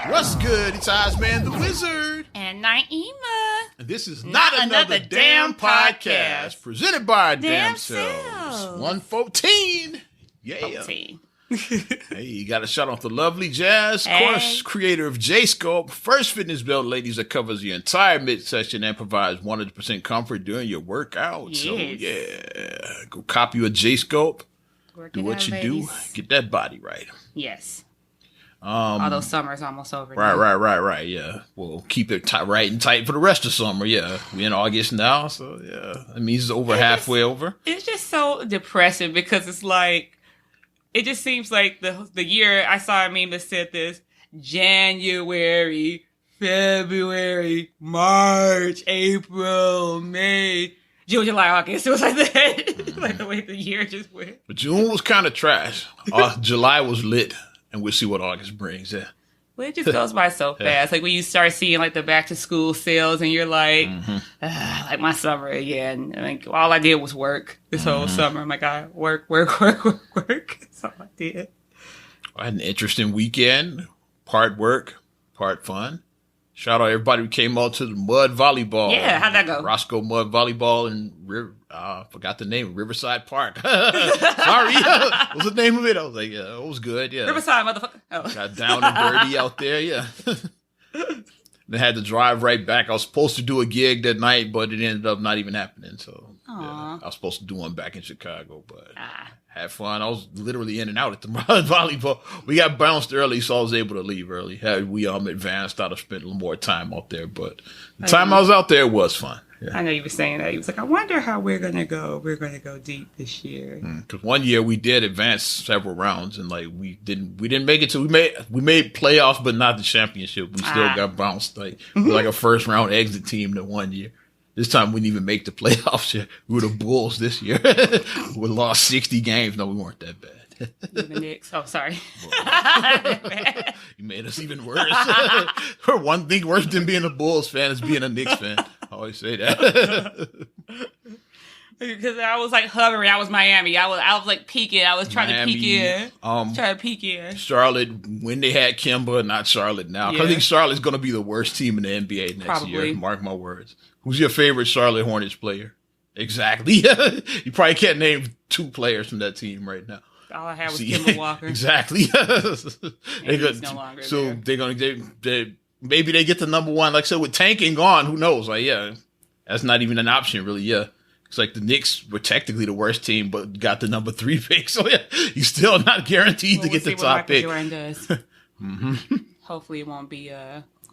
What's good? It's Ozman the Wizard. And Naima. And this is Not Another Damn Podcast. Presented by our damn selves. selves. 114. Yeah. 14. Hey, you got a shout out to Lovely Jazz, of course, creator of J-Scope, first fitness belt, ladies, that covers the entire midsection and provides 100% comfort during your workout. Yes. So, yeah, go copy a J-Scope. Do what you do. Get that body right. Yes. Although summer's almost over now. Right. Yeah. We'll keep it right and tight for the rest of summer. Yeah. We're in August now. So, yeah. That means it's halfway over. It's just so depressing because it's like, it just seems like the year, I saw a meme that said this, January, February, March, April, May, June, July, August. It was like that. Like the way the year just went. But June was kind of trash. July was lit. And we'll see what August brings. Yeah. Well, it just goes by so fast. Like when you start seeing like the back to school sales and you're like, like my summer again. And like all I did was work this whole summer. I'm like, I work. That's all I did. I had an interesting weekend. Part work, part fun. Shout out everybody who came out to the mud volleyball. Yeah, how'd that go? Roscoe Mud Volleyball in forgot the name, Riverside Park. Sorry, what's the name of it? I was like, yeah, it was good. Yeah, Riverside, motherfucker. Oh. Got down and dirty out there. Yeah. They had to drive right back. I was supposed to do a gig that night, but it ended up not even happening. So yeah, I was supposed to do one back in Chicago, but had fun. I was literally in and out at the mud volleyball. We got bounced early, so I was able to leave early. Had we advanced, I'd have spent a little more time out there. But the time I was out there was fun. Yeah. I know you were saying that. He was like, I wonder how we're gonna go. We're gonna go deep this year. Because one year we did advance several rounds, and like we didn't make it to we made playoffs, but not the championship. We still got bounced. Like we were like a first round exit team that one year. This time we didn't even make the playoffs. We were the Bulls this year. We lost 60 games. No, we weren't that bad. The Knicks. Oh, sorry. You made us even worse. One thing worse than being a Bulls fan is being a Knicks fan. I always say that. Because I was like hovering. I was Miami. I was like peeking. I was trying to peek in. Charlotte, when they had Kemba, not Charlotte now. Because I think Charlotte's going to be the worst team in the NBA next year. Mark my words. Who's your favorite Charlotte Hornets player? Exactly. You probably can't name two players from that team right now. All I had was Kemba Walker. Exactly. He's no longer so there. they're going to maybe they get the number one. Like I said, with tanking gone, who knows? Like, yeah, that's not even an option, really. Yeah. It's like the Knicks were technically the worst team, but got the number 3 pick. So, yeah, he's still not guaranteed to get the top pick. Jordan does. Hopefully it won't be...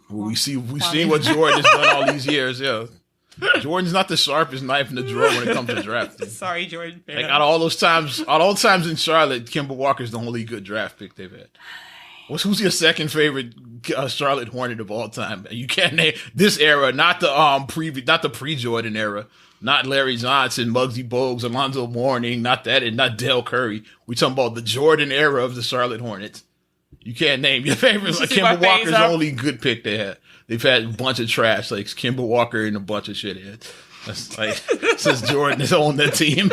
We've seen what Jordan has done all these years, yeah. Jordan's not the sharpest knife in the drawer when it comes to drafting. Sorry, Jordan. Like out of all those times in Charlotte, Kemba Walker's the only good draft pick they've had. Who's your second favorite Charlotte Hornet of all time? You can't name this era, not the pre-Jordan era, not Larry Johnson, Muggsy Bogues, Alonzo Mourning, not that, and not Del Curry. We're talking about the Jordan era of the Charlotte Hornets. You can't name your favorites. Like Kemba Walker's the only good pick they had. They've had a bunch of trash, like Kemba Walker and a bunch of shitheads. That's like since Jordan has owned that team,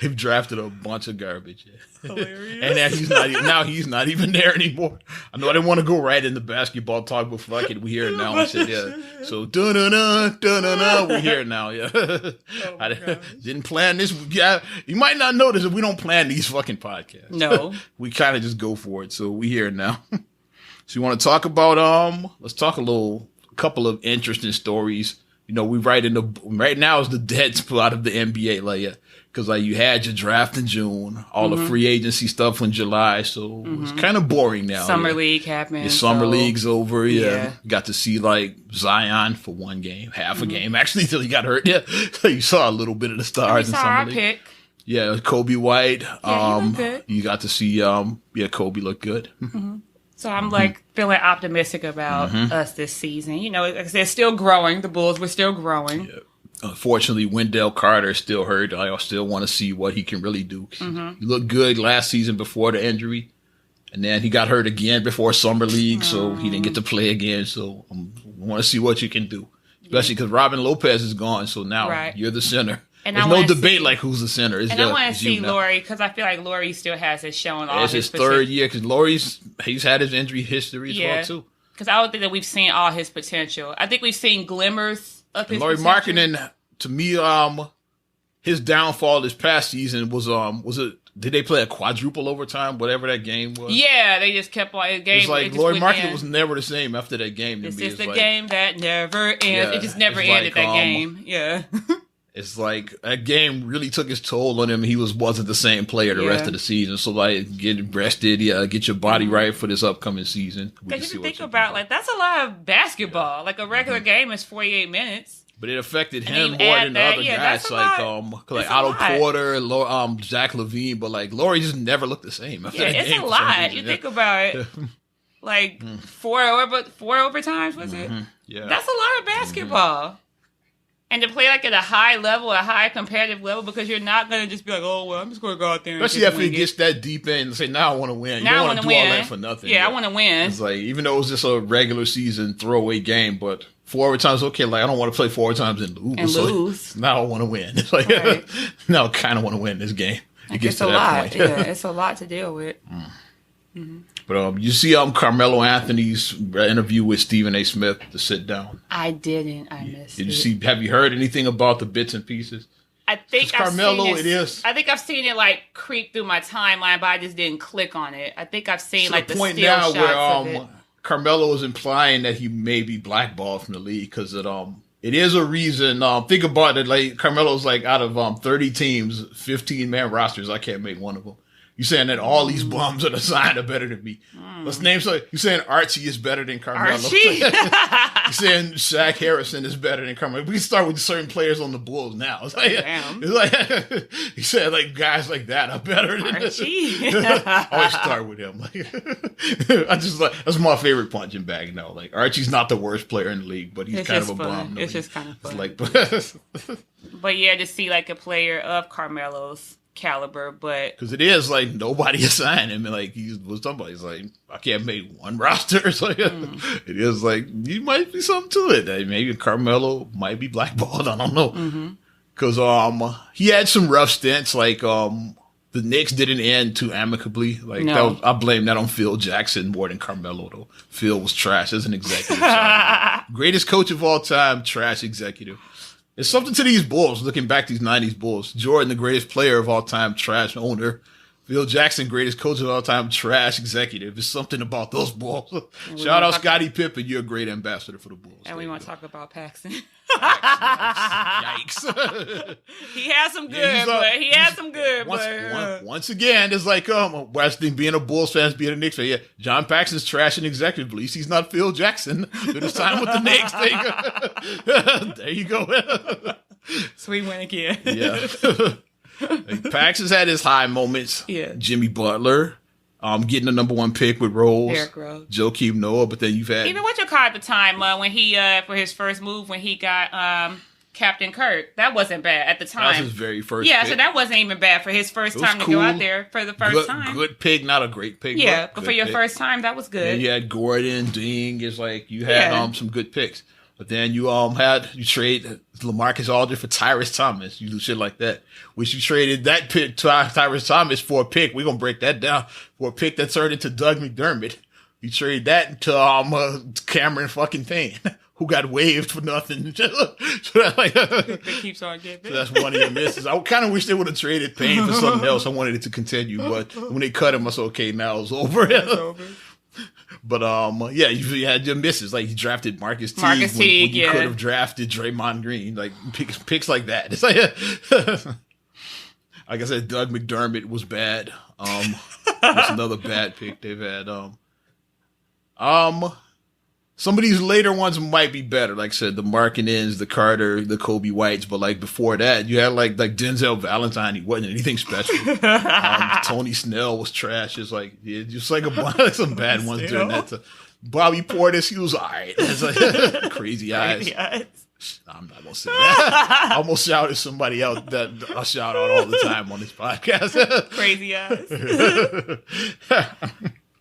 they've drafted a bunch of garbage. Hilarious. And now he's not even there anymore. I know I didn't want to go right into basketball talk, but fuck it, we here now. I said, yeah. So we here now. Yeah. I didn't plan this. Yeah, you might not notice that we don't plan these fucking podcasts. No, we kind of just go for it. So we here now. So you want to talk about let's talk a couple of interesting stories. You know, we right now is the dead spot of the NBA, like, because like you had your draft in June, all the free agency stuff in July, so it's kind of boring now. Summer league happened. Your summer league's over. Yeah, got to see like Zion for one game, half a game actually, till he got hurt. Yeah, so you saw a little bit of the stars in summer league. Pick. Yeah, Kobe White. Yeah, he looked good. You got to see Kobe looked good. So I'm like feeling optimistic about us this season. You know, like I said, still growing. The Bulls were still growing. Yeah. Unfortunately, Wendell Carter is still hurt. I still want to see what he can really do. He looked good last season before the injury. And then he got hurt again before Summer League, so he didn't get to play again. So I want to see what you can do. Especially because Robin Lopez is gone, so now you're the center. And There's I no wanna debate see- like who's the center. It's And I just- want to it's you see now. Laurie because I feel like Laurie still has shown all It's his potential. third year because he's had his injury history as well too. Because I don't think that we've seen all his potential. I think we've seen glimmers of his And Laurie potential. Markkinen, to me, his downfall this past season was it? Did they play a quadruple overtime? Whatever that game was. Yeah, they just kept on. The game, It's like it just Laurie went Markkinen in. was never the same after that game. To This me. is It's the like, game that never ends. Yeah, It just never it's ended like, that game. Yeah. It's like that game really took its toll on him. He wasn't the same player the Yeah. rest of the season. So like, get rested, get your body right for this upcoming season. We can Because see you what think you about can like that's a lot of basketball. Like a regular game is 48 minutes. do. But it affected And him you more add than the that, other yeah, guys, that's a like lot. like It's a Otto lot. Porter, Zach LaVine. But like Laurie just never looked the same. After Yeah, that it's game a for some lot. reason. You think about it. Like four overtimes was it? Yeah. That's a lot of basketball. And to play like at a high level, a high competitive level, because you're not gonna just be like, oh well, I'm just gonna go out there and Especially just after he wing it. gets that deep in and say, now I want to win. You Now I don't want want to to do win. all that for nothing. Yeah, I want to win. It's like, even though it was just a regular season throwaway game, but 4 overtimes, okay, like I don't want to play 4 overtimes and lose. And So lose. now I want to win. It's like, Right. now I kind of want to win this game. It gets It's to a that lot. point. Yeah, it's a lot to deal with. But you see Carmelo Anthony's interview with Stephen A. Smith to sit down. I didn't. I missed Did you it. see, have you heard anything about the bits and pieces? I think Because Carmelo, I've seen it is. I think I've seen it like creep through my timeline, but I just didn't click on it. I think I've seen To like the point still now shots where of it. Carmelo is implying that he may be blackballed from the league because it is a reason. Think about it. Like Carmelo's like out of 30 teams, 15-man rosters. I can't make one of them. You saying that all these bums that are signed are better than me? Let's name some. You saying Archie is better than Carmelo? Archie. You saying Shaq Harrison is better than Carmelo? We can start with certain players on the Bulls now. It's like, Damn. it's like he said, like guys like that are better than Archie. I always start with him. Like, I just like that's my favorite punching bag now. Like Archie's not the worst player in the league, but he's It's kind of just a fun. bum. It's just kind of fun. It's like But yeah, to see like a player of Carmelo's caliber, but because it is like nobody assigned him. And like he was somebody. He's like I can't make one roster. It's like it is like you might be something to it. Like, maybe Carmelo might be blackballed. I don't know. Because he had some rough stints. Like the Knicks didn't end too amicably. Like No. I blame that on Phil Jackson more than Carmelo. Though Phil was trash as an executive. Greatest coach of all time, trash executive. There's something to these Bulls, looking back these 90s Bulls. Jordan, the greatest player of all time, trash owner. Phil Jackson, greatest coach of all time, trash executive. There's something about those Bulls. Shout out Scottie Pippen. You're a great ambassador for the Bulls. and we want to talk about Paxson. Yikes. He has some good, Yeah, but he has some good, but once again, it's like Weston being a Bulls fan, being a Knicks fan. Yeah, John Paxson's trash and executive. At least he's not Phil Jackson. Did his time with the Knicks. There you go. sweet win again. Yeah. Like, Paxson's had his high moments. Yeah. Jimmy Butler, getting the number 1 pick with Rose. Derrick Rose. Joakim Noah, but then you've had Even what you call at the time when he for his first move when he got Captain Kirk, that wasn't bad at the that was time. his very first Yeah, pick. so that wasn't even bad for his first It was time to cool. go out there for the first time. Good pick, not a great pick. Yeah, but for good your pick. first time, that was And good. you had Gordon, Ding. It's like you had Yeah. some good picks. But then you trade LaMarcus Aldridge for Tyrese Thomas. You do shit like that. Which you traded that pick to Tyrese Thomas for a pick. We're gonna break that down for a pick that turned into Doug McDermott. You traded that to Cameron fucking Payne, who got waived for nothing. So That keeps on giving. that's one of your misses. I kind of wish they would have traded Payne for something else. I wanted it to continue, but when they cut him, I said, okay, now it's over. It's over. But yeah, you had your misses. Like you drafted Marcus Teague Marcus when Teague, you yeah. could have drafted Draymond Green. Like picks like that. It's like like I said, Doug McDermott was bad. That's another bad pick they've had. Some of these later ones might be better. Like I said, the Markkanens, the Carter, the Kobe Whites. But like before that, you had like Denzel Valentine. He wasn't anything special. Tony Snell was trash. It's like just like a bunch of some bad ones during that time. Bobby Portis, he was all right. It's like crazy eyes. I'm not gonna say that. I'm gonna shout at somebody else that I shout out all the time on this podcast. Crazy eyes.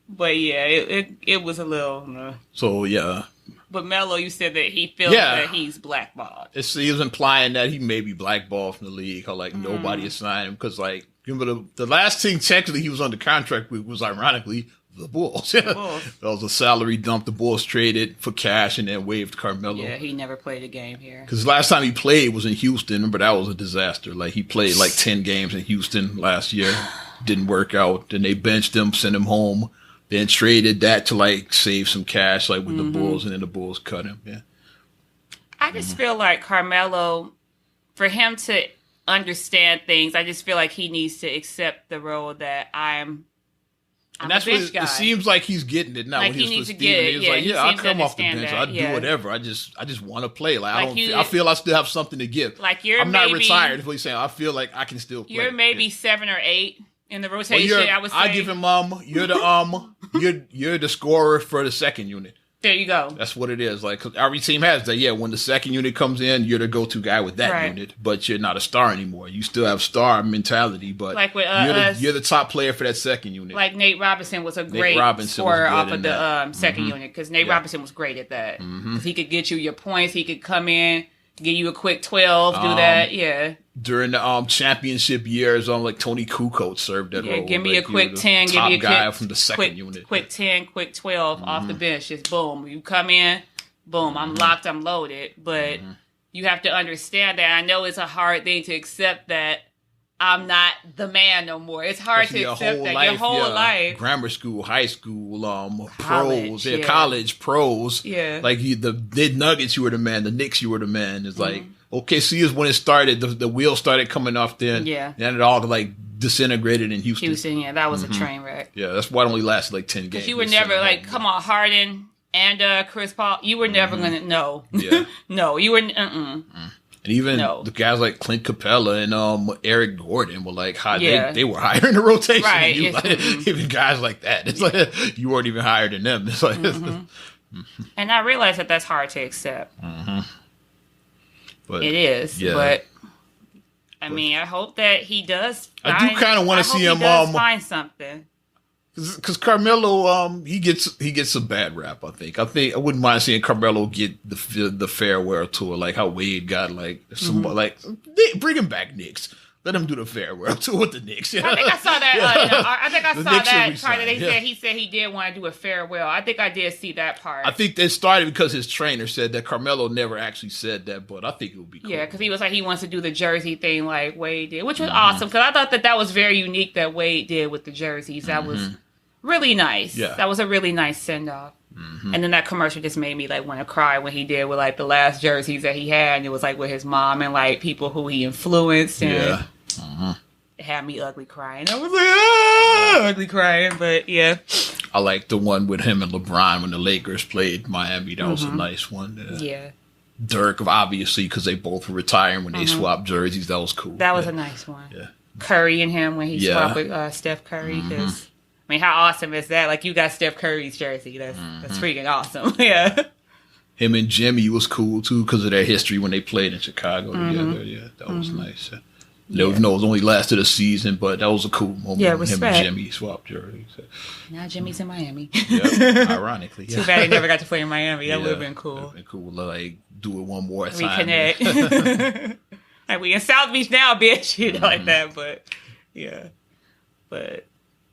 But yeah, it was a little. So yeah, But Melo, you said that he feels Yeah. that he's blackballed. He was implying that he may be blackballed from the league, or like nobody assigned him because, like, remember the last team technically he was under contract with was ironically the Bulls. Bulls. That was a salary dump. The Bulls traded for cash and then waived Carmelo. Yeah, he never played a game here. Because last time he played was in Houston. Remember, that was a disaster. Like, he played like 10 games in Houston last year. Didn't work out. Then they benched him, sent him home. Then traded that to, like, save some cash, like, with the Bulls. And then the Bulls cut him. Yeah. I just feel like Carmelo, for him to understand things, I just feel like he needs to accept the role that I'm And that's a what bench guy. it seems like he's getting it now. Like, when he was needs with to get Steven, it. he was Yeah, like, he yeah, I'll seems to come off the understand bench. that. I'll do Yeah. whatever. I just want to play. Like, Like, I feel I still have something to give. Like, you're I'm not maybe- retired. Is what he's saying. I feel like I can still play. You're maybe Yeah. 7 or 8 in the Well, rotation. I would say. I give him you're the you're the scorer for the second unit. There you go. That's what it is. Like, 'cause every team has that. Yeah, when the second unit comes in, you're the go-to guy with that Right. unit, but you're not a star anymore. You still have star mentality, but Like with you're the top player for that second unit. Like Nate Robinson was a great Robinson scorer was good off in of the that. second unit because Nate Yeah. Robinson was great at that. 'Cause he could get you your points. He could come in, give you a quick 12, do that. Yeah. During the championship years, like Tony Kukoc served that Yeah, role. give me Like, a he quick was the 10, give top me a guy quick, from the second unit. quick 10, quick 12 off the bench. Just boom. You come in, boom, I'm locked, I'm loaded. But you have to understand that. I know it's a hard thing to accept that I'm not the man no more. It's hard Especially to accept that your whole life. grammar school, high school, College, pros, yeah. college, pros. Yeah. Like the Nuggets, you were the man. The Knicks, you were the man. It's like Mm-hmm. OKC is when it started. The wheels started coming off then. Yeah. And it all like disintegrated in Houston. Houston, yeah, that was a train wreck. Yeah, that's why it only lasted like 10 games. Because you were They never sent like, them come home. on, Harden and Chris Paul. You were never gonna no, Yeah. no. You were. And even No. the guys like Clint Capella and Eric Gordon were like high. Yeah. They were higher in the rotation. Right, Than you. it's- Like, even guys like that. It's like you weren't even higher than them. It's like, And I realize that that's hard to accept. but It is, yeah. but I mean, I hope that he does. I do kinda wanna see him, find something. because Carmelo, he gets a bad rap. I think I wouldn't mind seeing Carmelo get the farewell tour, like how Wade got like somebody like bring him back, Knicks. Let him do the farewell tour with the Knicks. I think I saw that. I think I The saw Knicks will that part resign, that yeah. he said he did want to do a farewell. I think I did see that part. I think they started because his trainer said that. Carmelo never actually said that, but I think it would be cool. Yeah, because he was like he wants to do the jersey thing like Wade did, which was awesome. Because I thought that was very unique that Wade did with the jerseys. That was really nice. Yeah. That was a really nice send off. And then that commercial just made me like want to cry when he did with like the last jerseys that he had, and it was like with his mom and like people who he influenced, and Yeah. it had me ugly crying. I was like, ugly crying, but yeah, I like the one with him and LeBron when the Lakers played Miami. That was a nice one. yeah, Dirk, obviously, because they both were retiring when they swapped jerseys. That was cool. that was yeah. a nice one. Yeah. Curry and him when he Yeah. swapped with Steph Curry. Because I mean, how awesome is that? Like, you got Steph Curry's jersey. That's freaking awesome. Yeah. Him and Jimmy was cool too because of their history when they played in Chicago together. Yeah, that was nice. No, it only lasted a season, but that was a cool moment. Yeah, when him respect. and Jimmy swapped jerseys. Now Jimmy's in Miami. Yep, ironically. Too bad he never got to play in Miami. That would have been Would've cool. been cool to like do it one more time. Reconnect. Like, we in South Beach now, bitch. You know, like that. But, yeah. But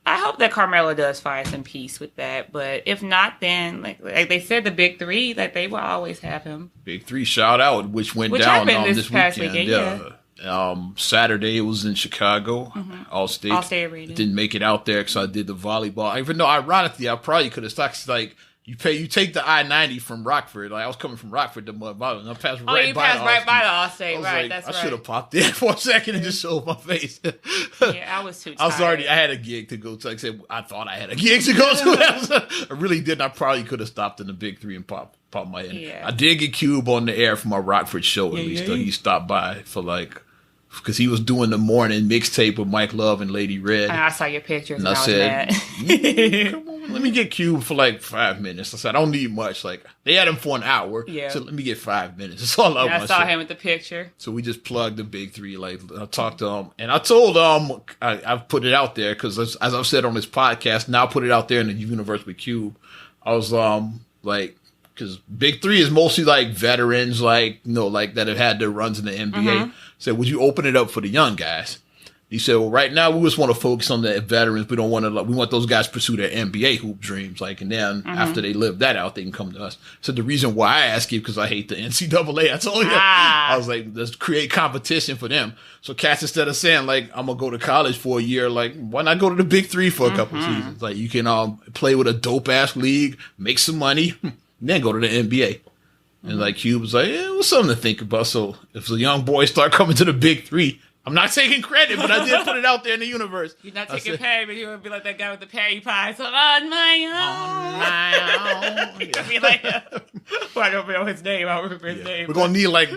I hope that Carmelo does find some peace with that. But if not, then, like they said, the big three, like, they will always have him. Big Three shout out, which went Which down happened this past weekend. weekend, Saturday it was in Chicago, Allstate. Allstate Arena. Didn't make it out there because I did the volleyball. Even though, ironically, I probably could have stuck. Like you take the I-90 from Rockford. Like I was coming from Rockford to Mud, and I passed Oh, right you by passed the right by the Allstate. Allstate. I was Right, like, that's I right. should have popped in for a second and just showed my face. Yeah, I was too tired. I was already. I had a gig to go to. Like I said, I thought I had a gig to go to. I really didn't. I probably could have stopped in the Big Three and pop my head. Yeah. I did get Cube on the air for my Rockford show. At Yeah, least yeah. though. He stopped by for like because he was doing the morning mixtape with Mike Love and Lady Red. And I saw your pictures And and I I was said, mad. Come on, let me get Cube for like 5 minutes. I said, I don't need much. Like they had him for an hour. Yeah. So let me get 5 minutes. That's all I And want. I saw him with the picture. So we just plugged the Big Three. Like I talked to him, and I told I've put it out there because as I've said on this podcast, now I put it out there in the universe with Cube. I was like, because Big Three is mostly like veterans, like like that have had their runs in the NBA. Said, would you open it up for the young guys? He said, well, right now we just want to focus on the veterans. We don't want to. We want those guys to pursue their NBA hoop dreams. Like, and then after they live that out, they can come to us. So the reason why I ask you because I hate the NCAA. I told you, I was like, let's create competition for them. So cats, instead of saying like I'm gonna go to college for a year, like why not go to the Big Three for a couple seasons? Like you can play with a dope ass league, make some money, and then go to the NBA. And like Cube was like, yeah, it was something to think about. So if the young boys start coming to the Big Three. I'm not taking credit, but I did put it out there in the universe. You're not taking Perry, but you would be like that guy with the Perry pie. So on my own. You're gonna be like, well, I don't know his name. I don't remember his name. We're gonna need like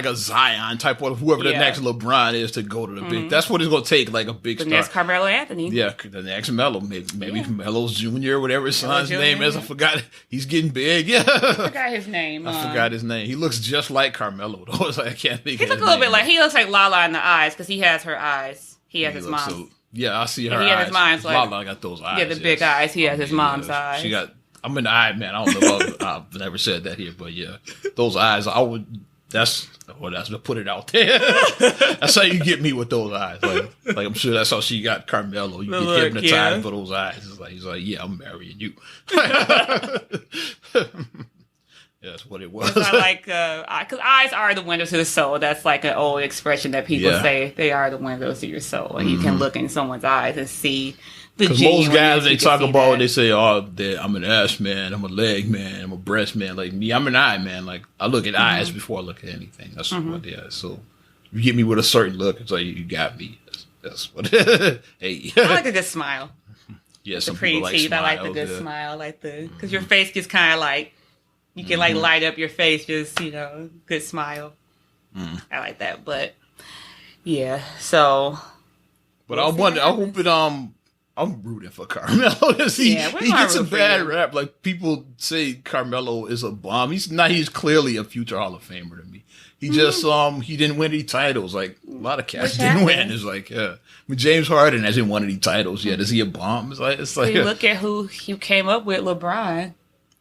a Zion type of whoever the next LeBron is to go to the big. That's what it's gonna take, like a big star. The next Carmelo Anthony. Yeah, the next Melo, maybe Melo's Jr. Whatever his son's name is. I forgot. He's getting big. Yeah, I forgot his name. I forgot his name. He looks just like Carmelo though. So I can't think. He looks a little bit like Lala in the eyes because he has her eyes. He has his mom's. So, yeah, I see her eyes. He has his mom's like Lala got those eyes. Yeah, the big eyes. He has his mom's eyes. She got. I'm an eye man. I don't know. I've never said that here, but yeah, those eyes. I would. That's to put it out there. That's how you get me with those eyes. Like I'm sure that's how she got Carmelo. You get hypnotized for those eyes. It's like he's like, yeah, I'm marrying you. That's what it was. I like, because eyes are the window to the soul. That's like an old expression that people say. They are the windows to your soul. And you can look in someone's eyes and see the genuine. Because most guys, they talk about, they say, oh, I'm an ass man, I'm a leg man, I'm a breast man. Like me, I'm an eye man. Like I look at eyes before I look at anything. That's what they are. So you get me with a certain look, it's like, you got me. That's what, hey. I like a good smile. Yeah, some pretty teeth. Smiles, I like the good smile. Because your face gets kind of like, you can like light up your face, just, good smile. I like that. But yeah, so. But I hope it, I'm rooting for Carmelo. he gets a bad rap. Like people say Carmelo is a bomb. He's clearly a future Hall of Famer to me. He just, he didn't win any titles. Like a lot of cats didn't win. It's like, yeah. I mean, James Harden hasn't won any titles yet. Is he a bomb? It's like, so you look at who you came up with, LeBron.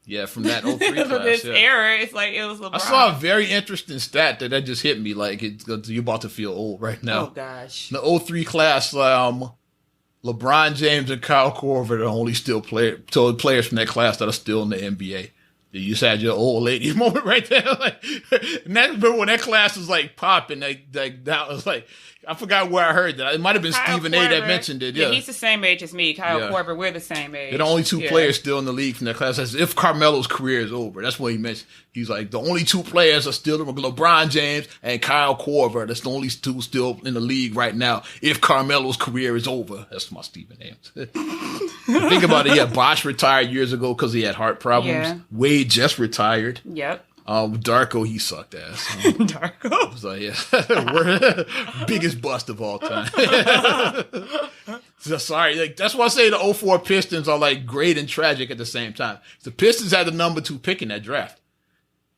Yeah, from that 03 class. From this era, it's like it was LeBron. I saw a very interesting stat that just hit me. Like, you're about to feel old right now. Oh, gosh. The 03 class, LeBron James and Kyle Korver are the only players from that class that are still in the NBA. You just had your old lady moment right there. Like, and remember when that class was like popping, that was like, I forgot where I heard that. It might have been Kyle Stephen A. that mentioned it. Yeah, he's the same age as me. Kyle Korver, we're the same age. They're the only two players still in the league from that class. As if Carmelo's career is over. That's what he mentioned. He's like, the only two players are still LeBron James and Kyle Korver. That's the only two still in the league right now. If Carmelo's career is over. That's my Stephen A. Think about it. Yeah, Bosh retired years ago because he had heart problems. Yeah. Wade just retired. Yep. Darko, he sucked ass. Darko? So yeah, biggest bust of all time. So, sorry, like that's why I say the 04 Pistons are like great and tragic at the same time. The Pistons had the number 2 pick in that draft.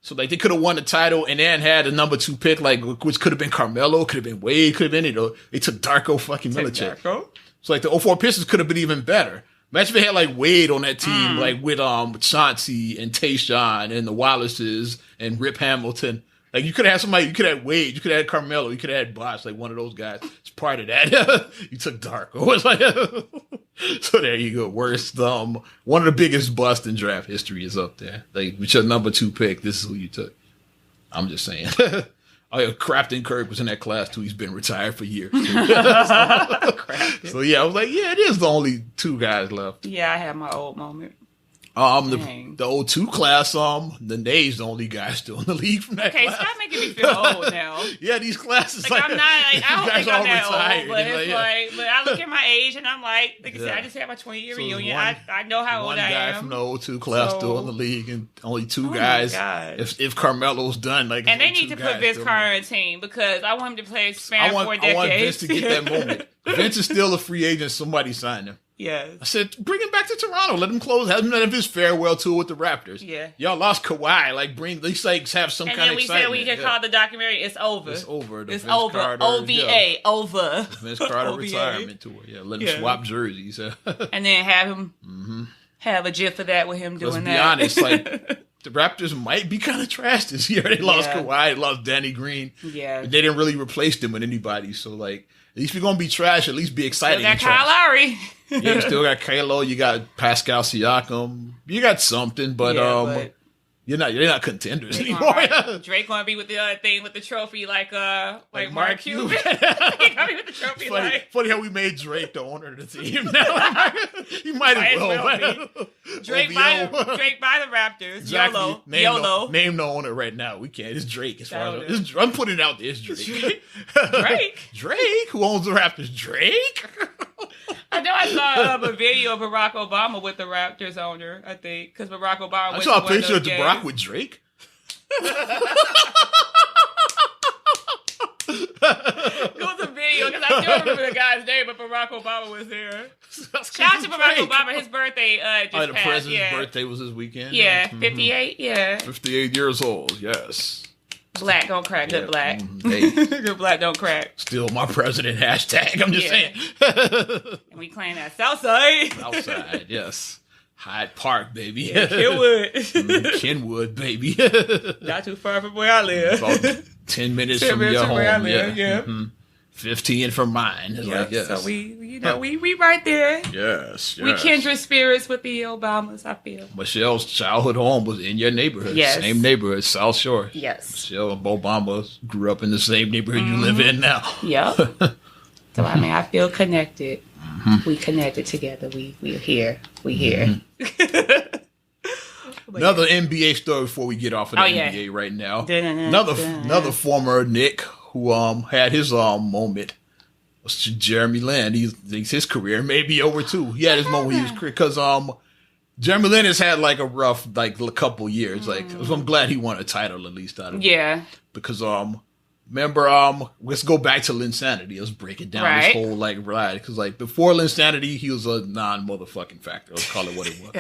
So like they could have won the title and then had a number 2 pick, like which could have been Carmelo, could have been Wade, could have been They took Darko fucking Milicic. So like the 04 Pistons could have been even better. Imagine if they had like Wade on that team, like with Chauncey and Tayshaun and the Wallaces and Rip Hamilton. Like you could have had somebody, you could have had Wade, you could have had Carmelo, you could have had Bosh, like one of those guys. It's part of that. You took Darko. It's like, so there you go. Worst, one of the biggest busts in draft history is up there. Like with your number 2 pick, this is who you took. I'm just saying. Oh yeah, Crafton Kirk was in that class too. He's been retired for years. So yeah, I was like, yeah, it is the only 2 guys left. Yeah, I had my old moment. The 02 class, the Nays, the only guy still in the league from that class. Okay, stop making me feel old now. Yeah, these classes like I'm not, like, I don't think I'm that old, but it's but I look at my age and I'm like I said, I just had my 20-year reunion. I know how old I am. One guy from the 02 class still in the league, and only 2 guys. If Carmelo's done, like, and they need to put Vince Carter on a team because I want him to play span 4 decades. I want Vince to get that moment. Vince is still a free agent. Somebody signed him. Yeah. I said, bring him back to Toronto. Let him close. Have him have his farewell tour with the Raptors. Yeah. Y'all lost Kawhi. Like, at least like have some kind of excitement. And then we said we could call the documentary "It's Over." It's over. It's over. OVA. Over. Vince Carter retirement tour. Yeah. Let him swap jerseys. And then have him have a gif of that with him doing that. Let's be honest. Like the Raptors might be kind of trash this year. They lost Kawhi, they lost Danny Green. Yeah. They didn't really replace them with anybody. So, like, at least we're going to be trash. At least be excited. You got Kyle Lowry. Yeah, you still got Kalo. You got Pascal Siakam. You got something, but you're not contenders anymore. Drake gonna be with the other thing with the trophy, like Mark Cuban. He gonna be with the trophy. Funny how we made Drake the owner of the team. Now he might as well. Drake by the Raptors. Exactly. YOLO. Name the owner right now. We can't. It's Drake. As far as I'm putting it out there. It's Drake. Drake. Who owns the Raptors? Drake. I know I saw a video of Barack Obama with the Raptors owner, I think, because Barack Obama I saw a picture of Barack with Drake. It was a video, because I don't remember the guy's name, but Barack Obama was there. Shout out to Barack Obama. His birthday just passed. The president's birthday was this weekend. Yeah, 58, 58 years old, yes. Black don't crack. Good black. Hey. Good black don't crack. Still my president hashtag. I'm just saying. And we claim that Southside. Southside, yes. Hyde Park, baby. Yeah, Kenwood. Kenwood, baby. Not too far from where I live. About 10 minutes from your home. Where I live, yeah. 15 from mine. Yes. So we right there. Yes. We kindred spirits with the Obamas, I feel. Michelle's childhood home was in your neighborhood. Yes. Same neighborhood, South Shore. Yes. Michelle Obama grew up in the same neighborhood you live in now. Yep. So I feel connected. We connected together. We're here. We here. Another NBA story before we get off of the NBA right now. Another former Knick who had his moment was Jeremy Lin. He thinks his career may be over too. He had his moment when he was because Jeremy Lin has had like a rough a couple years. So I'm glad he won a title at least out of it. Because remember let's go back to Linsanity. Let's break it down this whole ride because before Linsanity he was a non-motherfucking factor. Let's call it what it was.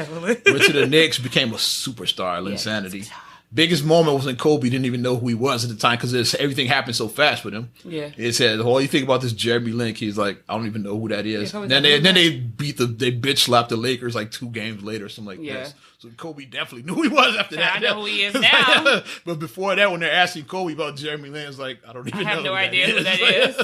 Went to the Knicks, became a superstar. Linsanity. Biggest moment was when Kobe didn't even know who he was at the time because everything happened so fast with him. Yeah, it said, "Oh, you think about this Jeremy Lin?" He's like, "I don't even know who that is." Then they bitch slapped the Lakers 2 games later, something like this. So Kobe definitely knew who he was after that. I know who he is now. But before that, when they're asking Kobe about Jeremy Lin, it's like I don't even know. I have no idea who that is.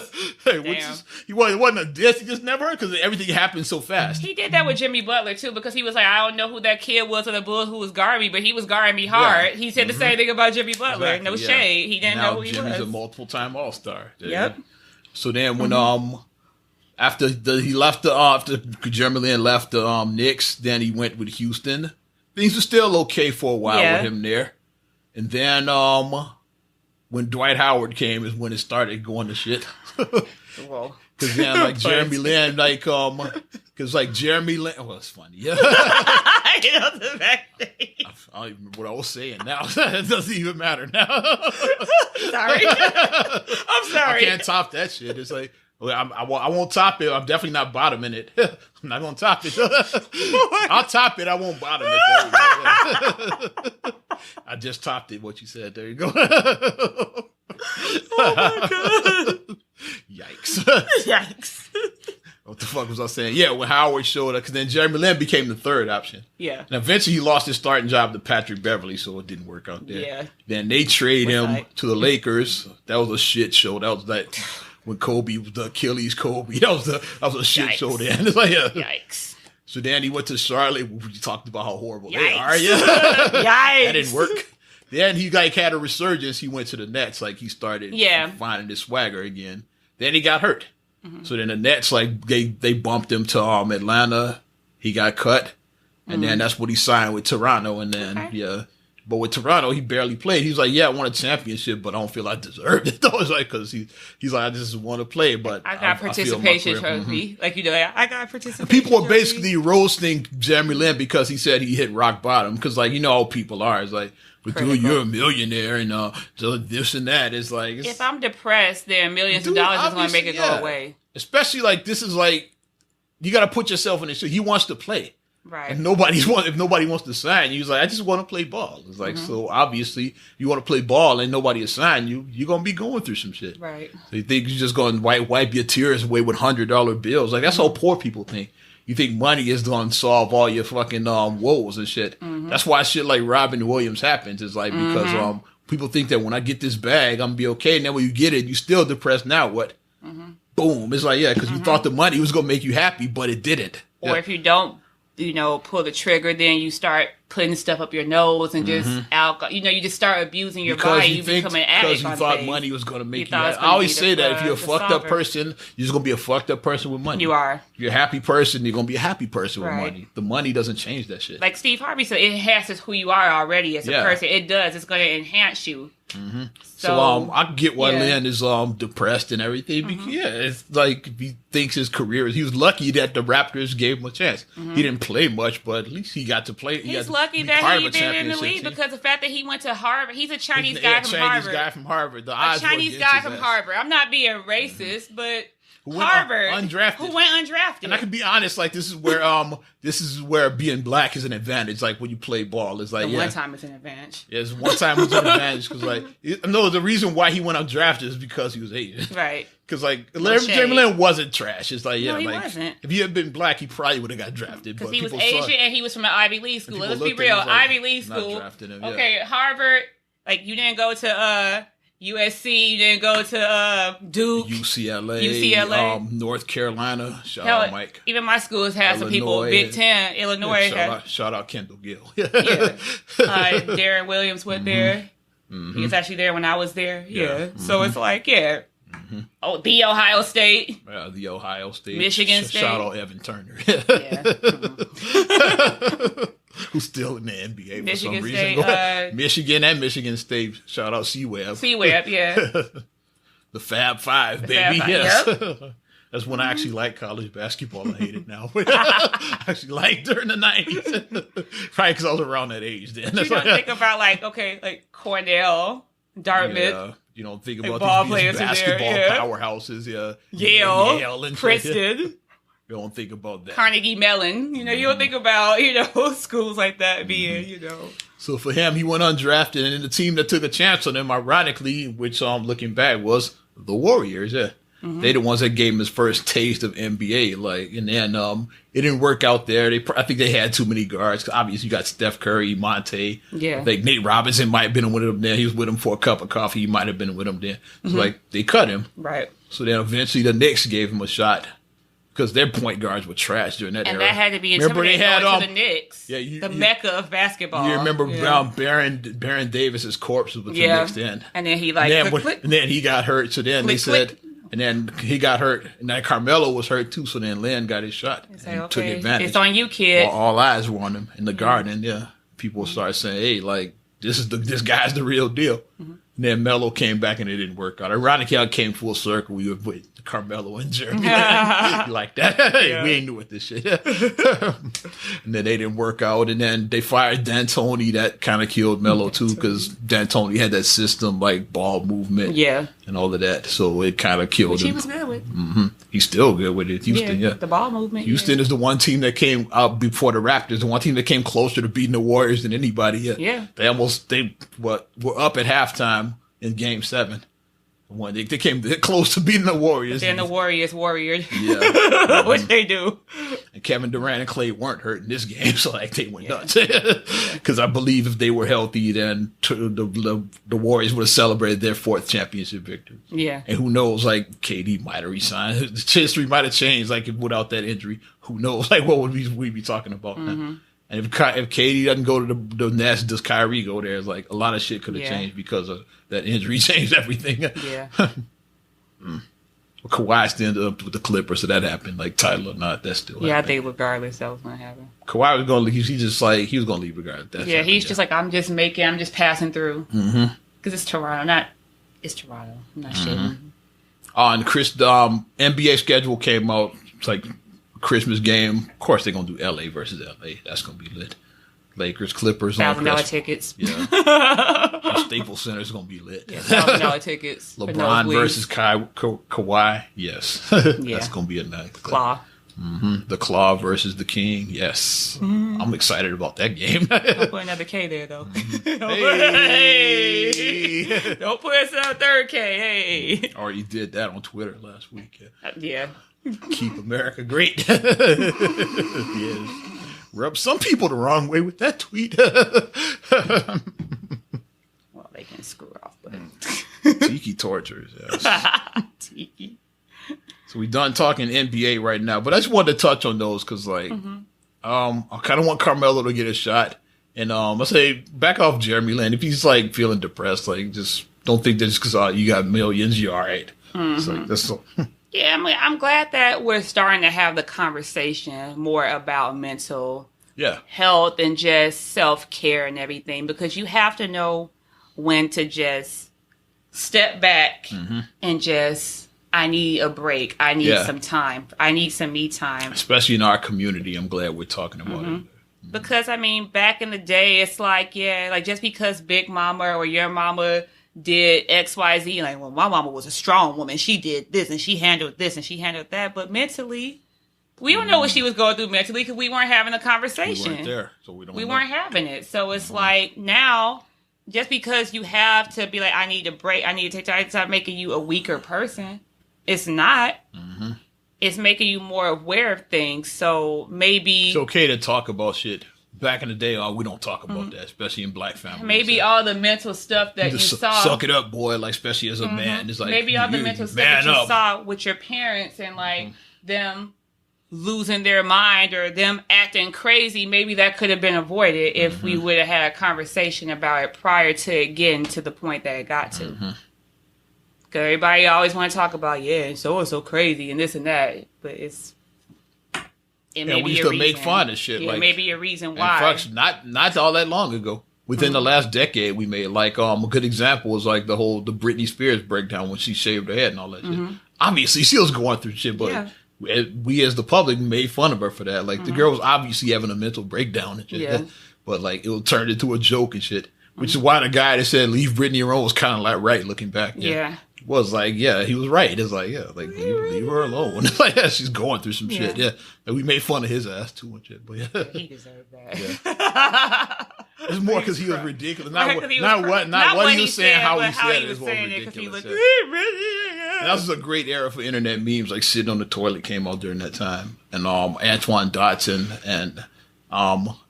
It wasn't a diss. He just never because everything happened so fast. He did that with Jimmy Butler too because he was like, I don't know who that kid was on the Bulls who was guarding me, but he was guarding me hard. He said the same thing about Jimmy Butler. No shade. He didn't know who he was. Jimmy's a multiple-time All-Star. Yep. So then when after Jeremy Lin left the Knicks, then he went with Houston. Things were still okay for a while with him there. And then when Dwight Howard came is when it started going to shit. Well, because then Jeremy Lin because Jeremy Lin, it's funny. Yeah. The back thing. I don't even remember what I was saying now. It doesn't even matter now. Sorry. I'm sorry. I can't top that shit. It's like, I won't top it. I'm definitely not bottoming it. I'm not going to top it. I'll top it. I won't bottom it. I just topped it, what you said. There you go. Oh, my God. Yikes. Yikes. What the fuck was I saying? Yeah, when Howard showed up, because then Jeremy Lin became the third option. Yeah. And eventually he lost his starting job to Patrick Beverly, so it didn't work out there. Yeah. Then they trade him to the Lakers. That was a shit show. That was when Kobe was the Achilles Kobe. That was a shit show then. Yikes. So then he went to Charlotte. We talked about how horrible they are. Yikes. That didn't work. Then he had a resurgence. He went to the Nets. He started finding his swagger again. Then he got hurt. Mm-hmm. So then the Nets, they bumped him to Atlanta. He got cut. And then that's what he signed with Toronto. And then, But with Toronto, he barely played. He was like, I won a championship, but I don't feel I deserved it. Though. It's because he's like, I just want to play. But I got participation trophy. I got participation. People were basically roasting Jeremy Lin because he said he hit rock bottom. Because, how people are. It's like, but dude, you're a millionaire and so this and that. It's like if I'm depressed, then millions of dollars is going to make it go away. Especially this is you got to put yourself in this. He wants to play, right? If nobody wants to sign you, he's like, I just want to play ball. It's so obviously you want to play ball and nobody is sign you. You're going to be going through some shit, right? So you think you're just going to wipe your tears away with $100 bills? That's how poor people think. you think money is going to solve all your fucking woes and shit. That's why shit like Robin Williams happens. It's like because people think that when I get this bag, I'm gonna be okay. And then when you get it, you still depressed. Now what? Boom. It's like, yeah, because you thought the money was gonna make you happy, but it didn't. Or if you don't, pull the trigger, then you start putting stuff up your nose and just alcohol. You just start abusing your body. You become an addict. Because you thought money was going to make you happy. I always say that if you're a fucked up person, you're just going to be a fucked up person with money. You are. If you're a happy person, you're going to be a happy person with money. The money doesn't change that shit. Like Steve Harvey said, it enhances who you are already as a person. It does. It's going to enhance you. So I get why Lynn is depressed and everything. Because, it's like he thinks his career is. He was lucky that the Raptors gave him a chance. He didn't play much, but at least he got to play. He's lucky that he been in the league because the fact that he went to Harvard. He's a Chinese guy from Harvard. Chinese guy from Harvard. A Chinese guy from Harvard. I'm not being racist, but Harvard, undrafted. who went undrafted. And I can be honest, like this is where being black is an advantage. Like when you play ball, it's like one time it's an advantage. Yeah, one time it's an advantage because the reason why he went undrafted is because he was Asian, right? Because Jeremy Lin wasn't trash. It's like he wasn't. If he had been black, he probably would have got drafted. Because he was Asian and he was from an Ivy League school. Let's be real, Ivy League school. Okay, Harvard. Like you didn't go to USC, you didn't go to Duke, UCLA, North Carolina. Shout out Mike. Even my schools had some people. Big Ten, Illinois. Shout out Kendall Gill. Darren Williams went there. He was actually there when I was there. So it's like Oh, the Ohio State. The Ohio State. Michigan State. Shout out Evan Turner. Who's still in the NBA for some reason. Michigan and Michigan State. Shout out C-Web. C-Web, The Fab Five, baby. Yes. That's when I actually liked college basketball. I hate it now. I actually liked during the 90s. Probably because I was around that age then. You don't think about like Cornell, Dartmouth. You don't think about these basketball powerhouses. Yale and You Princeton. don't think about that. Carnegie Mellon. You don't think about, schools like that being, So for him, he went undrafted, and then the team that took a chance on him, ironically, which looking back, was the Warriors. They the ones that gave him his first taste of NBA. And then it didn't work out there. I think they had too many guards. Obviously, you got Steph Curry, Monte. I think Nate Robinson might have been with him there. He was with him for a cup of coffee. He might have been with him there. So they cut him. Right. So then eventually the Knicks gave him a shot. Because their point guards were trash during that era. And that had to be intimidating to the Knicks. The mecca of basketball. You remember Baron Davis's corpse was with the Knicks then. And then he and then he got hurt. So then they said, and then he got hurt. And then Carmelo was hurt too. So then Lynn got his shot and took advantage. It's on you, kid. All eyes were on him in the garden. People started saying, hey, this guy's the real deal. And then Melo came back and it didn't work out. Ironically, I came full circle. We were with Carmelo and Jeremy. Like that. We ain't doing this shit. And then they didn't work out. And then they fired D'Antoni. That kind of killed Melo too because D'Antoni had that system like ball movement and all of that. So it kind of killed him. He was good with. He's still good with it. Houston, the ball movement. Houston is the one team that came out before the Raptors. The one team that came closer to beating the Warriors than anybody. They were up at halftime in Game 7. When they came close to beating the Warriors. But then the Warriors. Yeah. Which they do. And Kevin Durant and Clay weren't hurt in this game, so they went nuts. Because I believe if they were healthy, then the Warriors would have celebrated their 4th championship victory. Yeah. And who knows, KD might have resigned. History might have changed, without that injury. Who knows, what would we be talking about now? And if KD doesn't go to the Nets, does Kyrie go there? It's a lot of shit could have changed because of that injury. Changed everything. Yeah. Kawhi still ended up with the Clippers, so that happened. Title or not, that still happened. I think regardless, that was going to happen. Kawhi was going to leave. He was going to leave regardless. He's just I'm just passing through. Because it's Toronto. It's Toronto. I'm not shitting. And NBA schedule came out. It's Christmas game. Of course, they're going to do LA versus LA. That's going to be lit. Lakers, Clippers. $1,000 tickets. Yeah. Staples Center is going to be lit. $1,000 tickets. LeBron versus Kawhi. Yes. That's going to be a nice. Claw. The Claw versus the King. Yes. I'm excited about that game. Don't put another K there, though. Hey. Don't put us a third K. Hey. Already did that on Twitter last week. Yeah. Keep America great. Yes. Rub some people the wrong way with that tweet. Well, they can screw off, but Tiki tortures. Yes. Tiki. So we done talking NBA right now, but I just wanted to touch on those because, like, I kind of want Carmelo to get a shot, and I say back off Jeremy Lin if he's like feeling depressed, like just don't think that just because you got millions, you're all right. It's like that's so. Yeah, I mean, I'm glad that we're starting to have the conversation more about mental health and just self-care and everything, because you have to know when to just step back and just, I need a break. I need some time. I need some me time. Especially in our community, I'm glad we're talking about it. Because, I mean, back in the day, it's like, like just because Big Mama or your mama did XYZ, like, well, my mama was a strong woman. She did this and she handled this and she handled that. But mentally, we don't know what she was going through mentally because we weren't having a conversation. We weren't there, so we weren't having it. So it's like now, just because you have to be like, I need a break, I need to take time, it's not making you a weaker person. It's not. It's making you more aware of things. So maybe it's okay to talk about shit. Back in the day, we don't talk about that, especially in black families. Maybe all the mental stuff that you saw. Suck it up, boy, like especially as a man. It's like maybe all the mental stuff that you saw with your parents and like them losing their mind or them acting crazy, maybe that could have been avoided if we would have had a conversation about it prior to it getting to the point that it got to. Because everybody always want to talk about, so crazy and this and that, but it may we be used a to make fun of shit. Yeah, like, maybe a reason why. Fucks, not all that long ago. Within the last decade, we made like a good example was like the Britney Spears breakdown when she shaved her head and all that shit. Obviously, she was going through shit, but we as the public made fun of her for that. Like the girl was obviously having a mental breakdown and shit. But like it turned into a joke and shit. Which is why the guy that said leave Britney alone was kind of like right looking back. Was like, he was right. It's like, like leave her alone. Like, she's going through some shit. And we made fun of his ass too much shit. But he deserved that. It's more because he was ridiculous. Not what he was saying, how he said it is what ridiculous. And that was a great era for internet memes. Like sitting on the toilet came out during that time, and Antoine Dotson and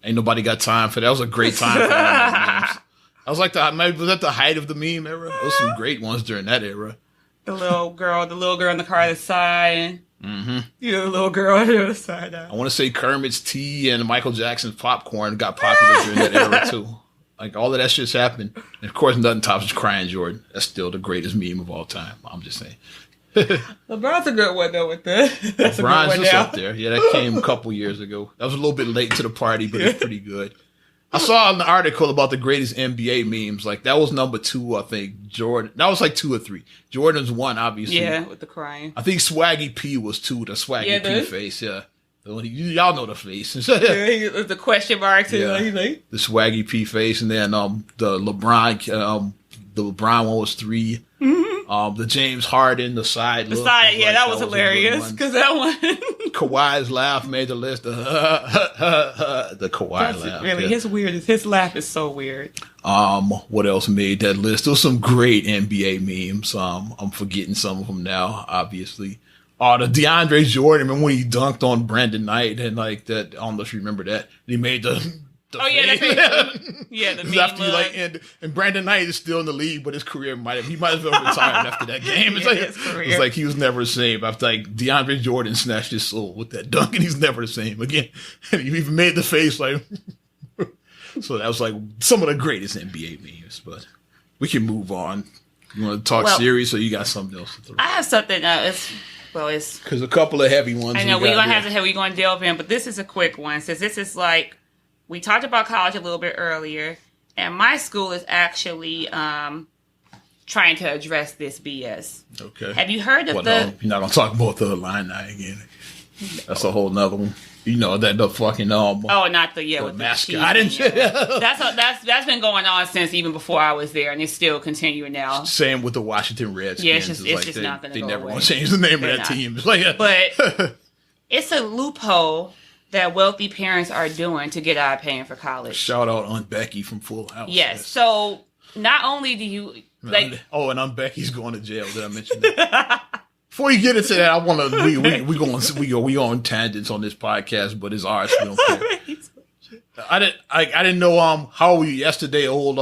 ain't nobody got time for that. That was a great time for internet memes. I was like, was that the height of the meme era? There was some great ones during that era. The little girl in the car that's sighing. The little girl on the other side. I want to say Kermit's tea and Michael Jackson's popcorn got popular during that era too. Like all of that shit's happened. And of course, nothing tops Crying Jordan. That's still the greatest meme of all time. I'm just saying. LeBron's a good one though with that. LeBron's just up there. Yeah, that came a couple years ago. That was a little bit late to the party, but it's pretty good. I saw an article about the greatest NBA memes. Like that was number 2, I think. Jordan. That was like 2 or 3. Jordan's 1, obviously. Yeah, with the crying. I think Swaggy P was 2. The Swaggy P face. Yeah, y'all know the face. The question mark too. Yeah. Like, the Swaggy P face, and then the LeBron. The LeBron one was 3. The James Harden, the side. The side, yeah, like, that was hilarious because that one. Kawhi's laugh made the list. The Kawhi laugh. Really, his laugh is so weird. What else made that list? There was some great NBA memes. I'm forgetting some of them now, obviously. The DeAndre Jordan, remember when he dunked on Brandon Knight and like that? I don't know if you remember that. He made the the meme after you and Brandon Knight is still in the league, but his career might have been retired after that game. It's like he was never the same after like DeAndre Jordan snatched his soul with that dunk, and he's never the same again. And he even made the face like. So that was like some of the greatest NBA memes, but we can move on. You want to talk series, or you got something else to throw? I have something else. It's because a couple of heavy ones. I know we're gonna delve in, but this is a quick one. Since this is like. We talked about college a little bit earlier, and my school is actually trying to address this BS. Okay. Have you heard of you're not going to talk about the Illini again. That's a whole nother one. You know, that the fucking... not the mascot and shit. That's been going on since even before I was there, and it's still continuing now. Same with the Washington Redskins. Yeah, it's just not going to go away. They never want to change the name of that team. It's like, But... It's a loophole that wealthy parents are doing to get out of paying for college. Shout out Aunt Becky from Full House. Yes. So not only do you like, and Aunt Becky's going to jail. Did I mention that? Before you get into that, I want to we on tangents on this podcast, but it's ours. We don't care. I didn't know how were you yesterday old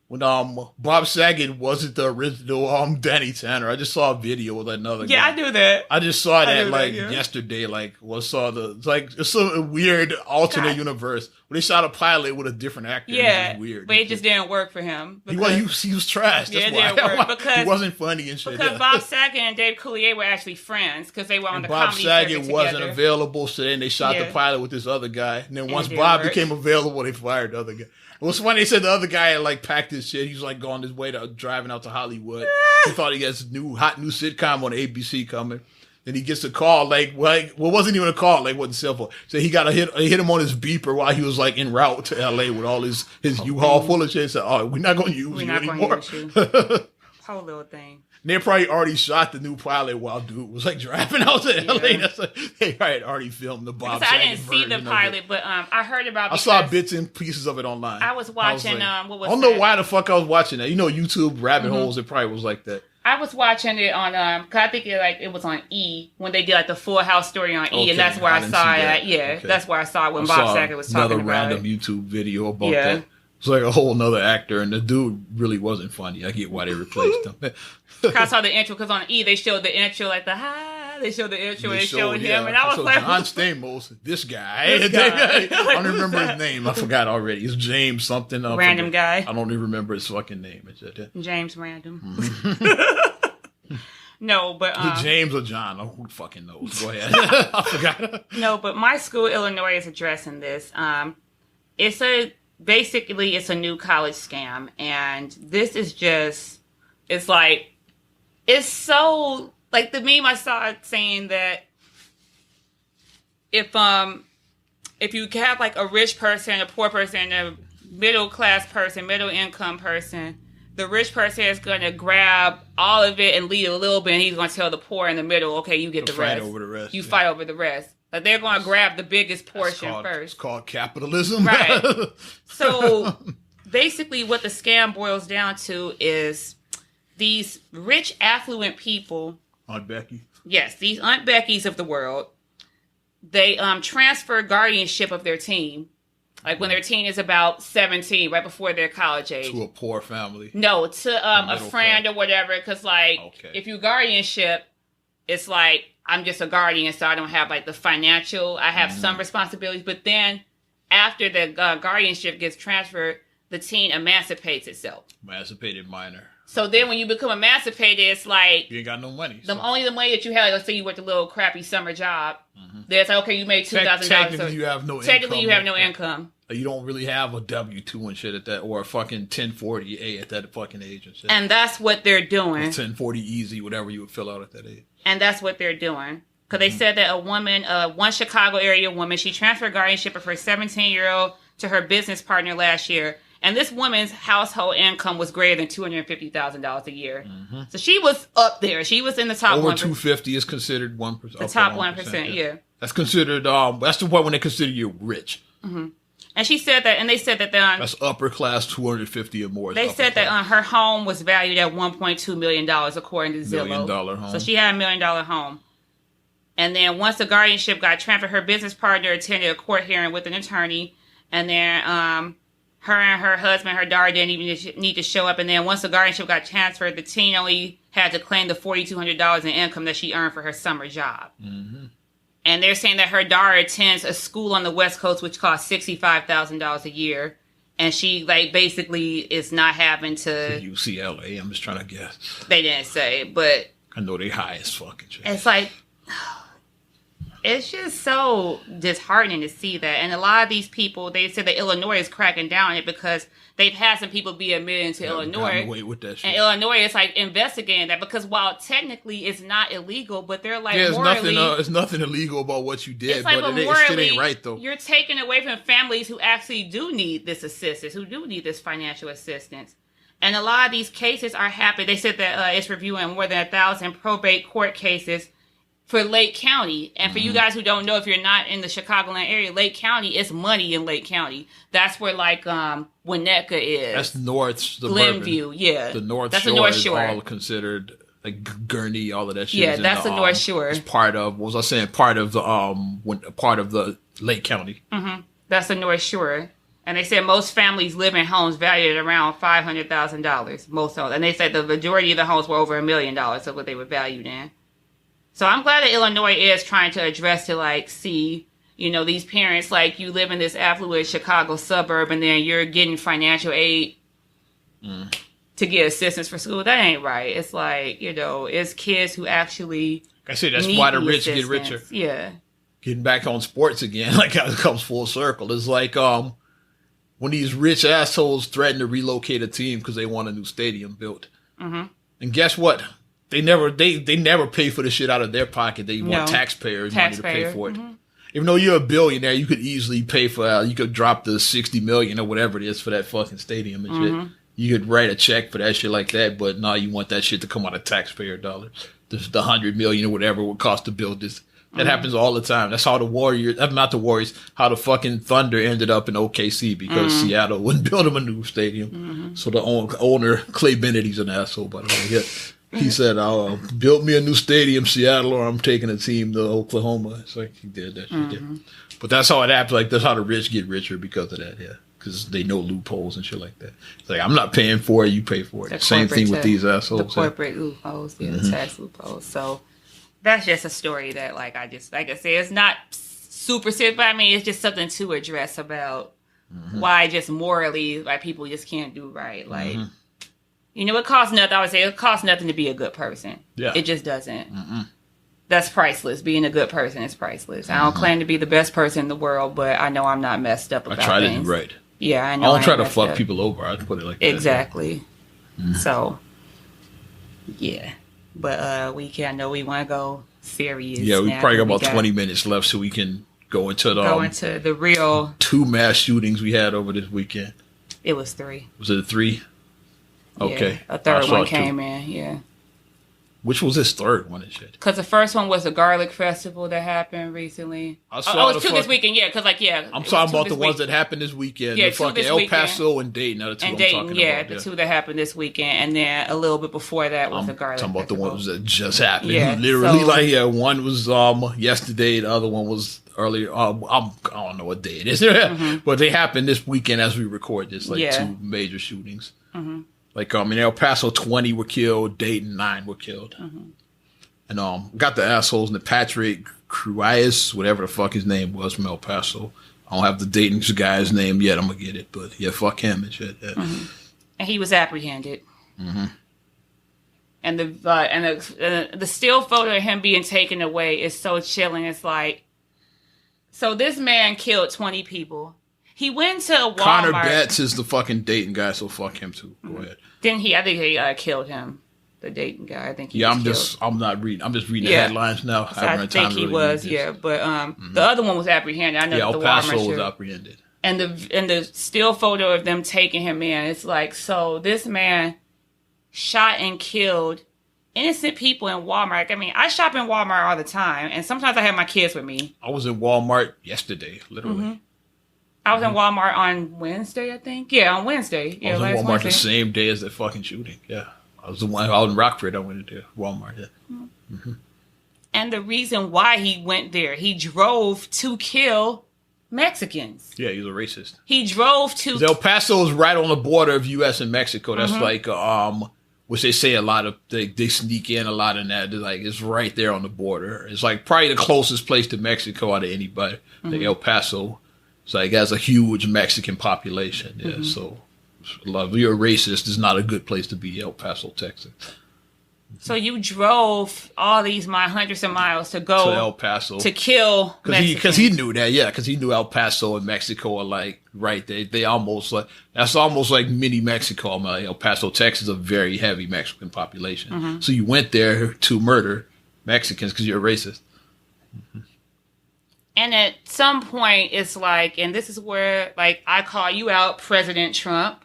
when Bob Saget wasn't the original Danny Tanner. I just saw a video with another guy. Yeah, I knew that. I just saw that yesterday. It's a weird alternate universe where they shot a pilot with a different actor. Yeah, it was weird. But it just didn't work for him. He was trash. That's it why. Didn't work because he wasn't funny and shit. Because Bob Saget and Dave Coulier were actually friends because they were on the comedy Bob circuit Saget wasn't together. Available, so then they shot the pilot with this other guy. And then once Bob became available, they fired the other guy. It was funny. They said the other guy had packed his shit. He was on his way to driving out to Hollywood. He thought he has a hot new sitcom on ABC coming. Then he gets a call. It wasn't even a call. It wasn't cell phone. So he got hit him on his beeper while he was en route to LA with all his U-Haul full of shit. He said, "Oh, we're not going to use you anymore." Whole little thing. They probably already shot the new pilot while dude was driving out to LA. That's they had already filmed the Bob Saget I didn't see the pilot, but I heard about. I saw bits and pieces of it online. I was watching. I don't know why the fuck I was watching that. YouTube rabbit holes. It probably was like that. I was watching it on cause I think it was on E when they did the Full House story on E, and that's where I saw it. Yeah, that's where I saw it when Bob Saget was talking about another random YouTube video about that. It's a whole nother actor, and the dude really wasn't funny. I get why they replaced him. I saw the intro because on E they showed the intro they showed the intro and showed him, and I was like, John Stamos, this guy. I don't remember his name. I forgot already. It's James something. Random guy. I don't even remember his fucking name. James Random. No, but James or John. Who fucking knows? Go ahead. I forgot. No, but my school, Illinois, is addressing this. Basically it's a new college scam, and this is just it's so the meme I saw saying that if you have a rich person, a poor person, a middle class person, middle income person, the rich person is going to grab all of it and leave a little bit, and he's going to tell the poor in the middle, okay, you get the rest. Fight over the rest. You fight over the rest. They're going to grab the biggest portion first. It's called capitalism. Right. So basically what the scam boils down to is these rich, affluent people. Aunt Becky. Yes, these Aunt Beckys of the world. They transfer guardianship of their teen. When their teen is about 17, right before their college age. To a poor family. No, to a friend or whatever. Because if you guardianship, it's I'm just a guardian, so I don't have the financial. I have some responsibilities, but then after the guardianship gets transferred, the teen emancipates itself. Emancipated minor. So then when you become emancipated, it's you ain't got no money. Only the money that you have, let's say you worked a little crappy summer job. There's okay, you made $2,000. Technically, you have no income. Technically, you have no income. You don't really have a W-2 and shit at that, or a fucking 1040A at that fucking age and shit. And that's what they're doing. 1040 easy, whatever you would fill out at that age. And that's what they're doing. Because they said that a woman, one Chicago area woman, she transferred guardianship of her 17-year-old to her business partner last year. And this woman's household income was greater than $250,000 a year. So she was up there. She was in the top 1%. Over 250 is considered 1%. The top 1%, yeah. That's considered, that's the point when they consider you rich. And she said that, and they said that that's upper class 250 or more. They said that her home was valued at $1.2 million according to Zillow. $1 million home. So she had $1 million home. And then once the guardianship got transferred, her business partner attended a court hearing with an attorney. And then her and her husband, her daughter didn't even need to show up. And then once the guardianship got transferred, the teen only had to claim the $4,200 in income that she earned for her summer job. And they're saying that her daughter attends a school on the West Coast, which costs $65,000 a year. And she, basically is not having to... UCLA, I'm just trying to guess. They didn't say, but... I know they high as fucking shit. It's it's just so disheartening to see that. And a lot of these people, they said that Illinois is cracking down on it because they've had some people be admitted into Illinois. Away with that shit. And Illinois is investigating that because while technically it's not illegal, but they're morally... it's nothing illegal about what you did, but it shit ain't right though. You're taking away from families who actually do need this assistance, who do need this financial assistance. And a lot of these cases are happening. They said that it's reviewing more than 1,000 probate court cases for Lake County. And for you guys who don't know, if you're not in the Chicagoland area, Lake County, it's money in Lake County. That's where like Winnetka is. That's North Suburban. Glenview, yeah. The North that's Shore the North is Shore. all considered like Gurney, all of that shit. Yeah, is in that's the North Shore. It's part of, what was I saying? Part of the Lake County. Mm-hmm. That's the North Shore. And they said most families live in homes valued at around $500,000. Most homes. And they said the majority of the homes were over $1 million of what they were valued in. So I'm glad that Illinois is trying to address to like see, you know, these parents, like you live in this affluent Chicago suburb and then you're getting financial aid to get assistance for school. That ain't right. It's like, you know, it's kids who actually I say that's need why the the rich get assistance. richer. Yeah. Getting back on sports again, like how it comes full circle. It's like when these rich assholes threaten to relocate a team because they want a new stadium built. Mm-hmm. And guess what? They never pay for the shit out of their pocket. They want taxpayers money to pay for it. Mm-hmm. Even though you're a billionaire, you could easily pay for you could drop the $60 million or whatever it is for that fucking stadium and shit. You could write a check for that shit like that, but no, you want that shit to come out of taxpayer dollars. The $100 million or whatever it would cost to build this. That happens all the time. That's how the Warriors, not the Warriors, how the fucking Thunder ended up in OKC because Seattle wouldn't build them a new stadium. So the owner, Clay Bennett, he's an asshole, by the way. He said, build me a new stadium, Seattle, or I'm taking a team to Oklahoma. It's like he did that shit. Yeah. But that's how it happens. Like, that's how the rich get richer because of that, yeah. Because they know loopholes and shit like that. It's like, I'm not paying for it, you pay for it. Same thing with these assholes. The corporate loopholes, the tax loopholes. So that's just a story that, like I said, it's not super serious, but I mean, it's just something to address about why just morally, like, people just can't do right. Like, you know, it costs nothing. I would say it costs nothing to be a good person. Yeah. It just doesn't. That's priceless. Being a good person is priceless. I don't claim to be the best person in the world, but I know I'm not messed up about things. I try to do right. Yeah, I know. I don't try to fuck people over. I put it like that. Exactly. So, yeah. But I know we want to go serious. Yeah, we probably got about 20 minutes left so we can go into the real 2 mass shootings we had over this weekend. It was 3. Was it 3? Okay. Yeah, a third one came in, yeah. Which was his third one and shit? Because the first one was a garlic festival that happened recently. It was 2 this weekend, yeah. Because, I'm talking about the ones that happened this weekend. Yeah, the fucking El Paso and Dayton are the two I'm talking about. Yeah, the 2 that happened this weekend. And then a little bit before that was the garlic festival. I'm talking about the ones that just happened. Yeah, literally, one was yesterday, the other one was earlier. I don't know what day it is. But they happened this weekend as we record this, 2 major shootings. Like, in El Paso, 20 were killed. Dayton, 9 were killed. And got the assholes in the Patrick Cruias, whatever the fuck his name was from El Paso. I don't have the Dayton guy's name yet. I'm going to get it. But, yeah, fuck him and shit. Yeah. And he was apprehended. And the still photo of him being taken away is so chilling. It's like, so this man killed 20 people. He went to Walmart. Connor Betts is the fucking Dayton guy, so fuck him too. Go ahead. I think he killed him. The Dayton guy. I think he was killed. I'm just reading the headlines now. So I think he was, but the other one was apprehended. I know El Paso was apprehended. And the still photo of them taking him in, it's like, so this man shot and killed innocent people in Walmart. I mean, I shop in Walmart all the time, and sometimes I have my kids with me. I was in Walmart yesterday, literally. I was in Walmart on Wednesday, I think. Yeah, on Wednesday. Yeah, I was in Walmart the same day as the fucking shooting. Yeah. I was the one out in Rockford. I went into Walmart. Yeah. And the reason why he went there, he drove to kill Mexicans. Yeah, he was a racist. He drove to... El Paso is right on the border of U.S. and Mexico. That's like, which they say a lot of, they sneak in a lot of that. They're like, it's right there on the border. It's like probably the closest place to Mexico out of anybody. Like El Paso. It's like, it has a huge Mexican population. Yeah, so if you're a racist, it's not a good place to be, El Paso, Texas. So you drove all these hundreds of miles to go to El Paso to kill Mexicans. Because he knew that, because he knew El Paso and Mexico are like right there. They almost like, that's almost like mini Mexico. El Paso, Texas, is a very heavy Mexican population. So you went there to murder Mexicans because you're a racist. And at some point, it's like, and this is where, like, I call you out, President Trump.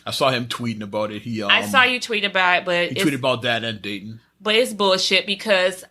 I saw him tweeting about it. I saw you tweet about it, but he tweeted about that and Dayton. But it's bullshit because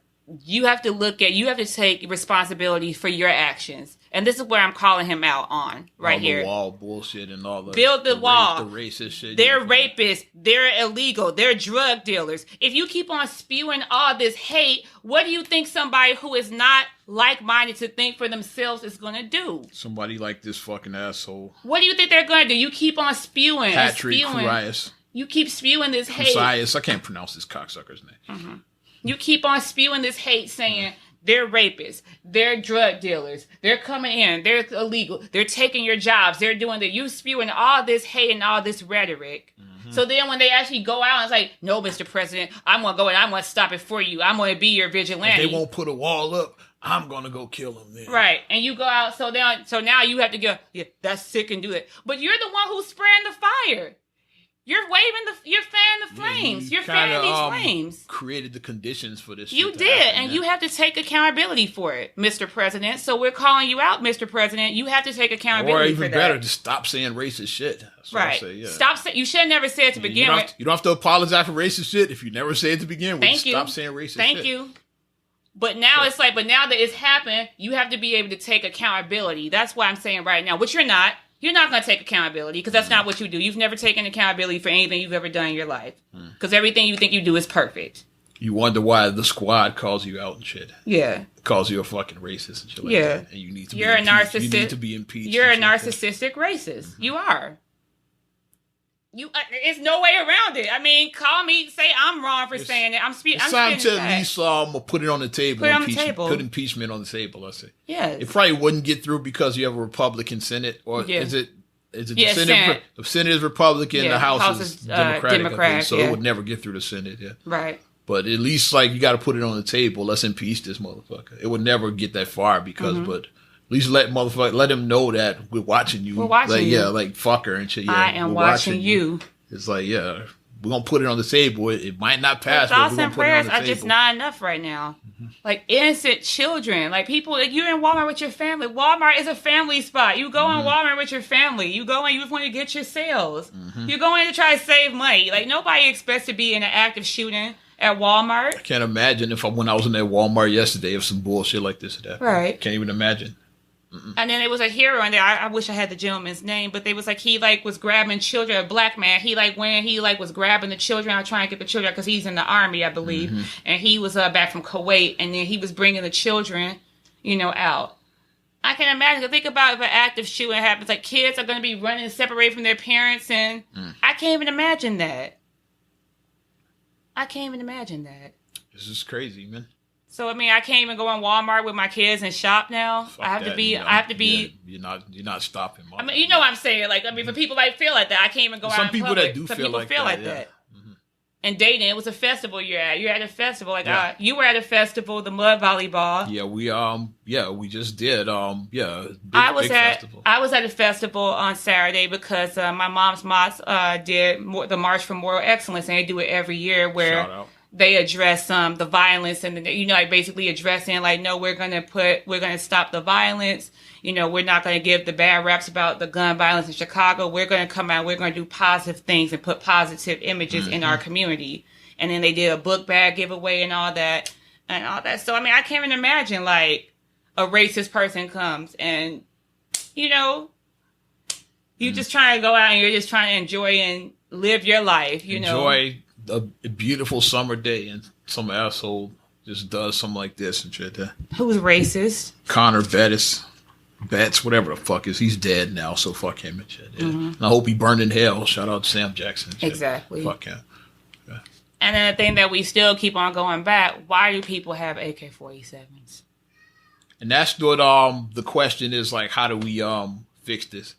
you have to take responsibility for your actions. And this is where I'm calling him out on right all here. The wall bullshit and all the build the wall. The racist shit. They're rapists. They're illegal. They're drug dealers. If you keep on spewing all this hate, what do you think somebody who is not like-minded to think for themselves is going to do? Somebody like this fucking asshole. What do you think they're going to do? You keep on spewing. Patrick Kurias. You keep spewing this hate. Kurias. I can't pronounce this cocksucker's name. Mm-hmm. You keep on spewing this hate saying they're rapists, they're drug dealers, they're coming in, they're illegal, they're taking your jobs, they're doing that. You spewing all this hate and all this rhetoric. Mm-hmm. So then when they actually go out and it's like, no, Mr. President, I'm going to go and I'm going to stop it for you. I'm going to be your vigilante. If they won't put a wall up, I'm going to go kill them then. Right. And you go out, so now you have to go, yeah, that's sick and do it. But you're the one who's spraying the fire. You're you're fanning the flames. You're fanning these flames. Created the conditions for this. You did, and you have to take accountability for it, Mr. President. So we're calling you out, Mr. President. You have to take accountability for that. Or even better, just stop saying racist shit. That's what I say, yeah. Stop saying. You should have never said to begin with. You don't have to apologize for racist shit if you never say it to begin with. Thank you. Stop saying racist shit. Thank you. But now it's like, now that it's happened, you have to be able to take accountability. That's what I'm saying right now, which you're not. You're not going to take accountability because that's not what you do. You've never taken accountability for anything you've ever done in your life because everything you think you do is perfect. You wonder why the squad calls you out and shit. Yeah. Calls you a fucking racist and shit like that. And you need to You're a narcissist. You need to be impeached. You're a narcissistic racist. Mm-hmm. You are. There's no way around it. I mean, call me, say I'm wrong for saying it. It's time to at least put it on the table. Put it on the table. Put impeachment on the table, I say. Yes. It probably wouldn't get through because you have a Republican Senate, or is it the Senate? The Senate is Republican, the House is Democratic. So it would never get through the Senate, Right. But at least you got to put it on the table. Let's impeach this motherfucker. It would never get that far because, but at least let him know that we're watching you. We're watching you. Yeah, like fuck her and shit. Yeah, I am watching you. It's like, yeah, we're gonna put it on the table. It might not pass. Thoughts and prayers are just not enough right now. Mm-hmm. Like innocent children, like people. Like you're in Walmart with your family. Walmart is a family spot. You go in Walmart with your family. You go in. You just want to get your sales. Mm-hmm. You're going to try to save money. Like nobody expects to be in an active shooting at Walmart. I can't imagine when I was in that Walmart yesterday if some bullshit like this had happened. Right. Can't even imagine. Mm-mm. And then there was a hero in there. I wish I had the gentleman's name, but they was like he was grabbing children. A black man. He was grabbing the children. I was trying to get the children because he's in the army, I believe, and he was back from Kuwait, and then he was bringing the children, out. I can imagine. Think about if an active shooting happens. Like kids are going to be running separate from their parents, and I can't even imagine that. This is crazy, man. So I mean, I can't even go in Walmart with my kids and shop now. Fuck I have that. to be. I have to be. You're not stopping. I mean, you know what I'm saying. Like, I mean, for people feel like that, I can't even go out in public. Some people that do Some feel people like feel that. Like that. Mm-hmm. And Dayton, it was a festival you're at. You're at a festival. Like, you were at a festival, the mud volleyball. Yeah, we just did. Big festival. I was at a festival on Saturday because my mom's moms did the March for Moral Excellence, and they do it every year where. Shout out. They address the violence and basically addressing no, we're gonna stop the violence. We're not gonna give the bad raps about the gun violence in Chicago. We're gonna come out. We're gonna do positive things and put positive images in our community. And then they did a book bag giveaway and all that. So I mean, I can't even imagine a racist person comes and you just trying to go out and you're just trying to enjoy and live your life. Enjoy a beautiful summer day and some asshole just does something like this and shit. Who's racist? Connor Bettis, whatever the fuck is. He's dead now, so fuck him and shit. Yeah. Mm-hmm. And I hope he burned in hell. Shout out to Sam Jackson. And shit. Exactly. Fuck him. Yeah. And then the thing that we still keep on going back, why do people have AK-47s? And that's what the question is how do we fix this?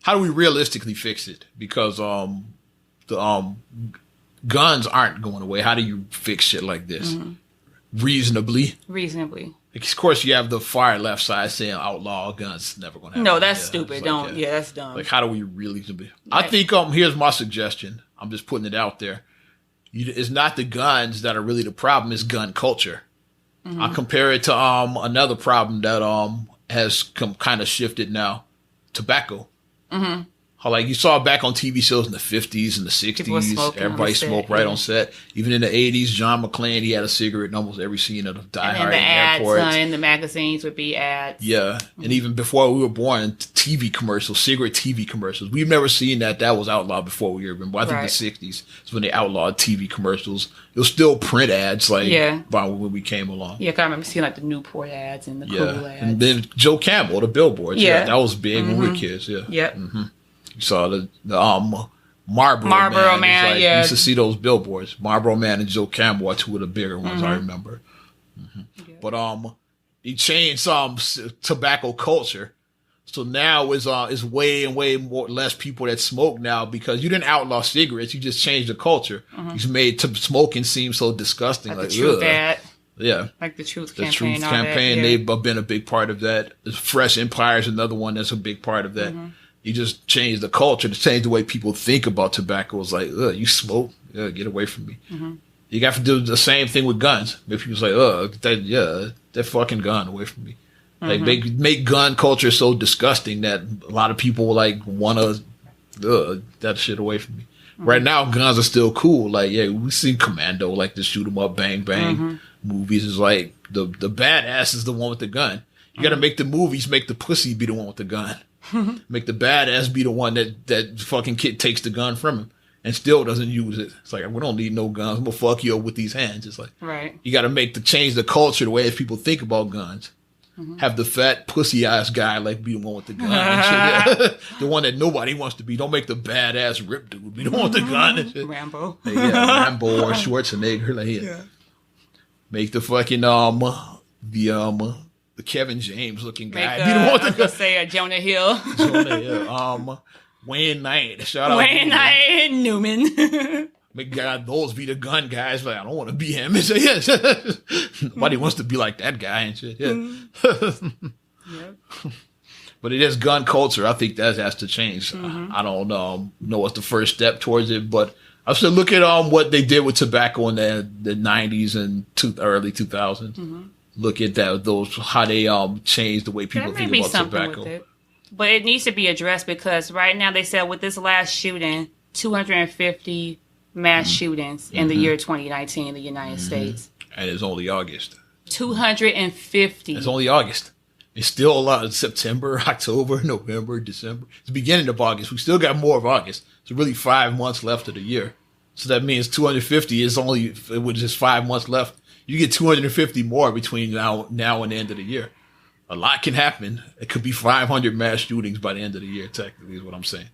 How do we realistically fix it? Because the guns aren't going away. How do you fix shit like this? Mm-hmm. Reasonably. Of course, you have the far left side saying outlaw guns. It's never going to happen. No, that's stupid. That's dumb. How do we really do it? I think here's my suggestion. I'm just putting it out there. It's not the guns that are really the problem. It's gun culture. Mm-hmm. I compare it to another problem that has kind of shifted now. Tobacco. Mm-hmm. How like you saw back on TV shows in the 50s and the 60s, everybody smoked right on set. Even in the 80s, John McClane, he had a cigarette in almost every scene of Die Hard in airports. In the magazines would be ads. Yeah, and even before we were born, TV commercials, cigarette TV commercials. We've never seen that. That was outlawed before we were born. I think the 60s is when they outlawed TV commercials. It was still print ads, like by when we came along. Yeah, I remember seeing like the Newport ads and the Cool ads. And then Joe Campbell, the billboards. Yeah, that was big when we were kids. Yeah. Yep. Mm-hmm. You saw the Marlboro Man. Like, you used to see those billboards. Marlboro Man and Joe Campbell are two of the bigger ones I remember. Mm-hmm. Yeah. But he changed tobacco culture. So now is way and way more less people that smoke now because you didn't outlaw cigarettes. You just changed the culture. You made smoking seem so disgusting. Like the truth ad. Yeah. Like the Truth Campaign. The Truth Campaign, they've been a big part of that. Fresh Empire is another one that's a big part of that. You just changed the culture to change the way people think about tobacco. It's like, you smoke? Get away from me. You got to do the same thing with guns. If people's like, that fucking gun away from me. Like they make gun culture so disgusting that a lot of people like want to that shit away from me. Right now, guns are still cool. Like, we see Commando, like the shoot 'em up, bang bang movies. Is like the badass is the one with the gun. You got to make the movies make the pussy be the one with the gun. Make the badass be the one that fucking kid takes the gun from him and still doesn't use it. It's like, we don't need no guns. I'm gonna fuck you up with these hands. It's like, you got to change the culture, the way people think about guns. Have the fat pussy ass guy like be the one with the gun and shit. The one that nobody wants to be. Don't make the badass rip dude be the one with the gun and shit. Rambo. Like, Rambo or Schwarzenegger. Like, Make the fucking the Kevin James looking guy. I was gonna say Jonah Hill. Jonah Hill. Wayne Knight. Shout out Wayne Knight and Newman. Make those be the gun guys. Like, I don't want to be him. Nobody wants to be like that guy and shit. But it is gun culture. I think that has to change. I don't know what's the first step towards it, but I should look at what they did with tobacco in the 90s and early 2000s. Look at how they changed the way people think about tobacco. But it needs to be addressed because right now they said with this last shooting, 250 mass shootings in the year 2019 in the United States. And it's only August. 250. It's only August. It's still a lot of September, October, November, December. It's the beginning of August. We still got more of August. So really 5 months left of the year. So that means 250 is only with just 5 months left. You get 250 more between now and the end of the year. A lot can happen. It could be 500 mass shootings by the end of the year, technically, is what I'm saying.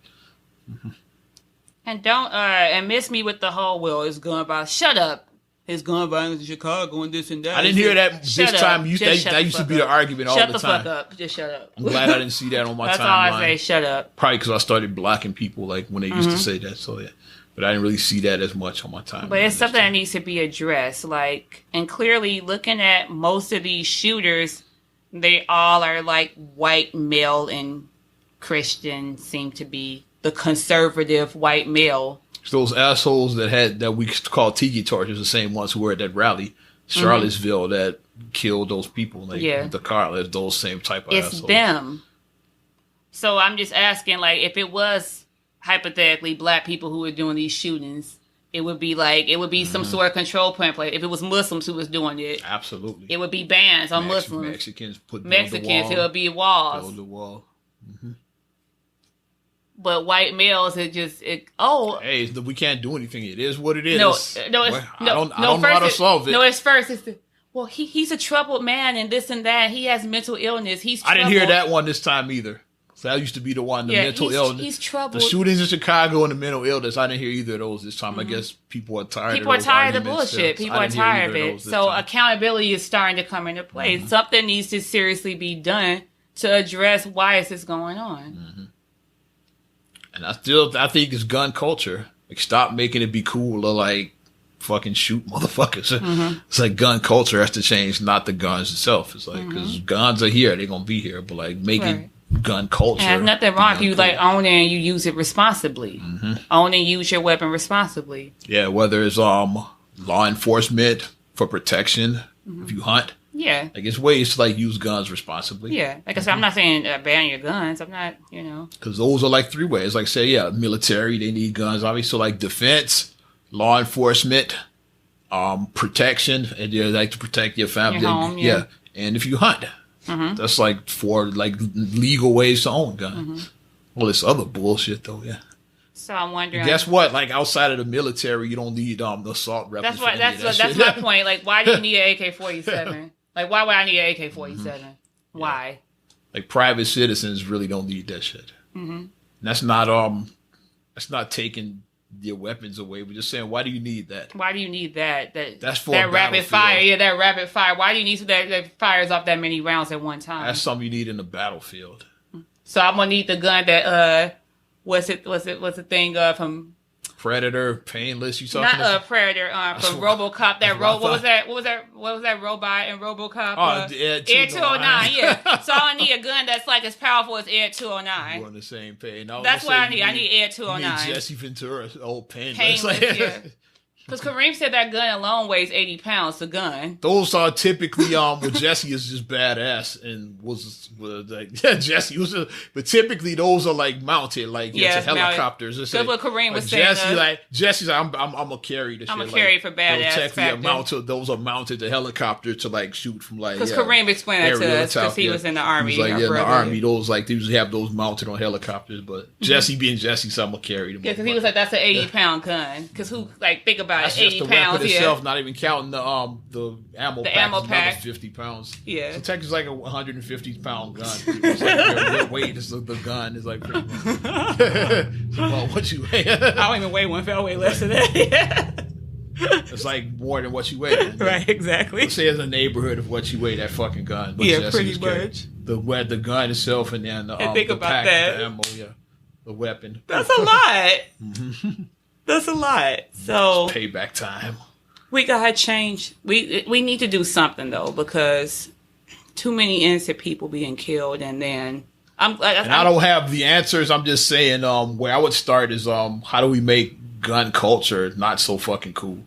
And don't miss me with the whole, well, it's gun violence. Shut up. It's gun violence in Chicago and this and that. I didn't hear that this time. That used to be the argument all the time. Shut the fuck up. Just shut up. I'm glad I didn't see that on my timeline. That's all I say. Shut up. Probably because I started blocking people like when they used to say that. So, yeah. But I didn't really see that as much on my timeline. But it's something that needs to be addressed. Like, and clearly looking at most of these shooters, they all are like white male and Christian, seem to be the conservative white male. So those assholes that we call tiki torches, the same ones who were at that rally, Charlottesville, that killed those people. The car, those same type of assholes. It's them. So I'm just asking, like, if it was hypothetically black people who were doing these shootings, it would be some sort of control point play. If it was Muslims who was doing it, absolutely, it would be bans on Muslims. Mexicans, it would be walls. Build the wall. But white males, hey, we can't do anything. It is what it is. I don't know how to solve it. No, it's he's a troubled man and this and that. He has mental illness. I didn't hear that one this time either. So that used to be the one, the mental illness. He's troubled. The shootings in Chicago and the mental illness. I didn't hear either of those this time. I guess people are tired of the bullshit. People are tired of it. So accountability is starting to come into play. Something needs to seriously be done to address why is this going on. And I think it's gun culture. Like, stop making it be cool to like fucking shoot motherfuckers. It's like gun culture has to change, not the guns itself. It's like, because guns are here, they're going to be here. But like, make it gun culture. And there's nothing wrong if you like own it and you use it responsibly. Own and use your weapon responsibly. Yeah, whether it's law enforcement for protection, if you hunt, Yeah. Like, it's ways to, like, use guns responsibly. Yeah. Like I said, I'm not saying ban your guns. I'm not, Because those are, like, three ways. Like, say, yeah, military, they need guns. Obviously, so, like, defense, law enforcement, protection, and you like to protect your family. Your home, yeah. And if you hunt, that's, like, four, like, legal ways to own guns. Well, this other bullshit, though, yeah. So I'm wondering. And guess what? Like, outside of the military, you don't need the assault weapons. That's my point. Like, why do you need an AK-47? Like, why would I need an AK-47? Why? Like, private citizens really don't need that shit. And that's not taking your weapons away. We're just saying, why do you need that? Why do you need that? That's for that rapid fire. Yeah, that rapid fire. Why do you need that fires off that many rounds at one time? That's something you need in the battlefield. So I'm gonna need the gun that what's the thing from Predator, Painless. You talking not Predator from RoboCop. What was that robot in RoboCop? Air 209. Yeah. So I need a gun that's like as powerful as Air 209. We're on the same page. That's what I need. I need Air 209. You need Jesse Ventura's old Painless. Painless, yeah. Because Kareem said that gun alone weighs 80 pounds. The gun. Those are typically well, Jesse is just badass and was like Jesse was, but typically those are like mounted like helicopters. That's what Kareem was saying. Saying. Jesse's like I'm gonna carry this. I'm gonna carry for badass. Those are mounted to helicopters to like shoot from like. Because Kareem explained that to us because he was in the army. He was like in the army, those like they usually have those mounted on helicopters. But Jesse being Jesse, so I'm gonna carry them. Yeah, because he was like that's an 80-pound gun. Because who like think about that's 80 just pounds. Weapon itself, not even counting the ammo the pack. Ammo pack. 50 pounds. Yeah. So Tech is like a 150-pound gun. It's like your weight is the gun is like pretty much. It's about what you weigh. I don't even weigh one. I weigh less than that. It's like more than what you weigh. Right, exactly. Let's say it's a neighborhood of what you weigh that fucking gun. But yeah, pretty much. The gun itself and then the think the about pack, that. the ammo, the weapon. That's a lot. That's a lot. So it's payback time. We gotta change. We need to do something though because too many innocent people being killed, and then I don't have the answers. I'm just saying. Where I would start is how do we make gun culture not so fucking cool?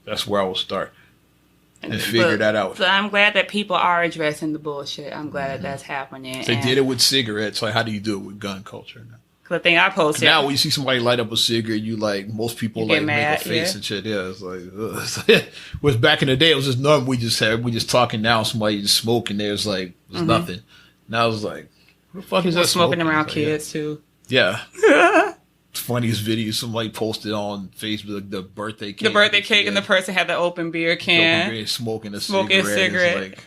That's where I will start and figure that out. So I'm glad that people are addressing the bullshit. I'm glad that that's happening. They did it with cigarettes. So how do you do it with gun culture now? The thing I posted. Now, when you see somebody light up a cigarette, you like most people like mad, make a face and shit. Yeah, it's like, whereas back in the day, it was just nothing. We just talking now. Somebody just smoking there. It's like there's nothing. Now it's like, what the fuck is that smoking around kids too? Yeah. Funniest video somebody posted on Facebook, the birthday cake. The birthday cake, and the person had the open beer can, smoking a cigarette.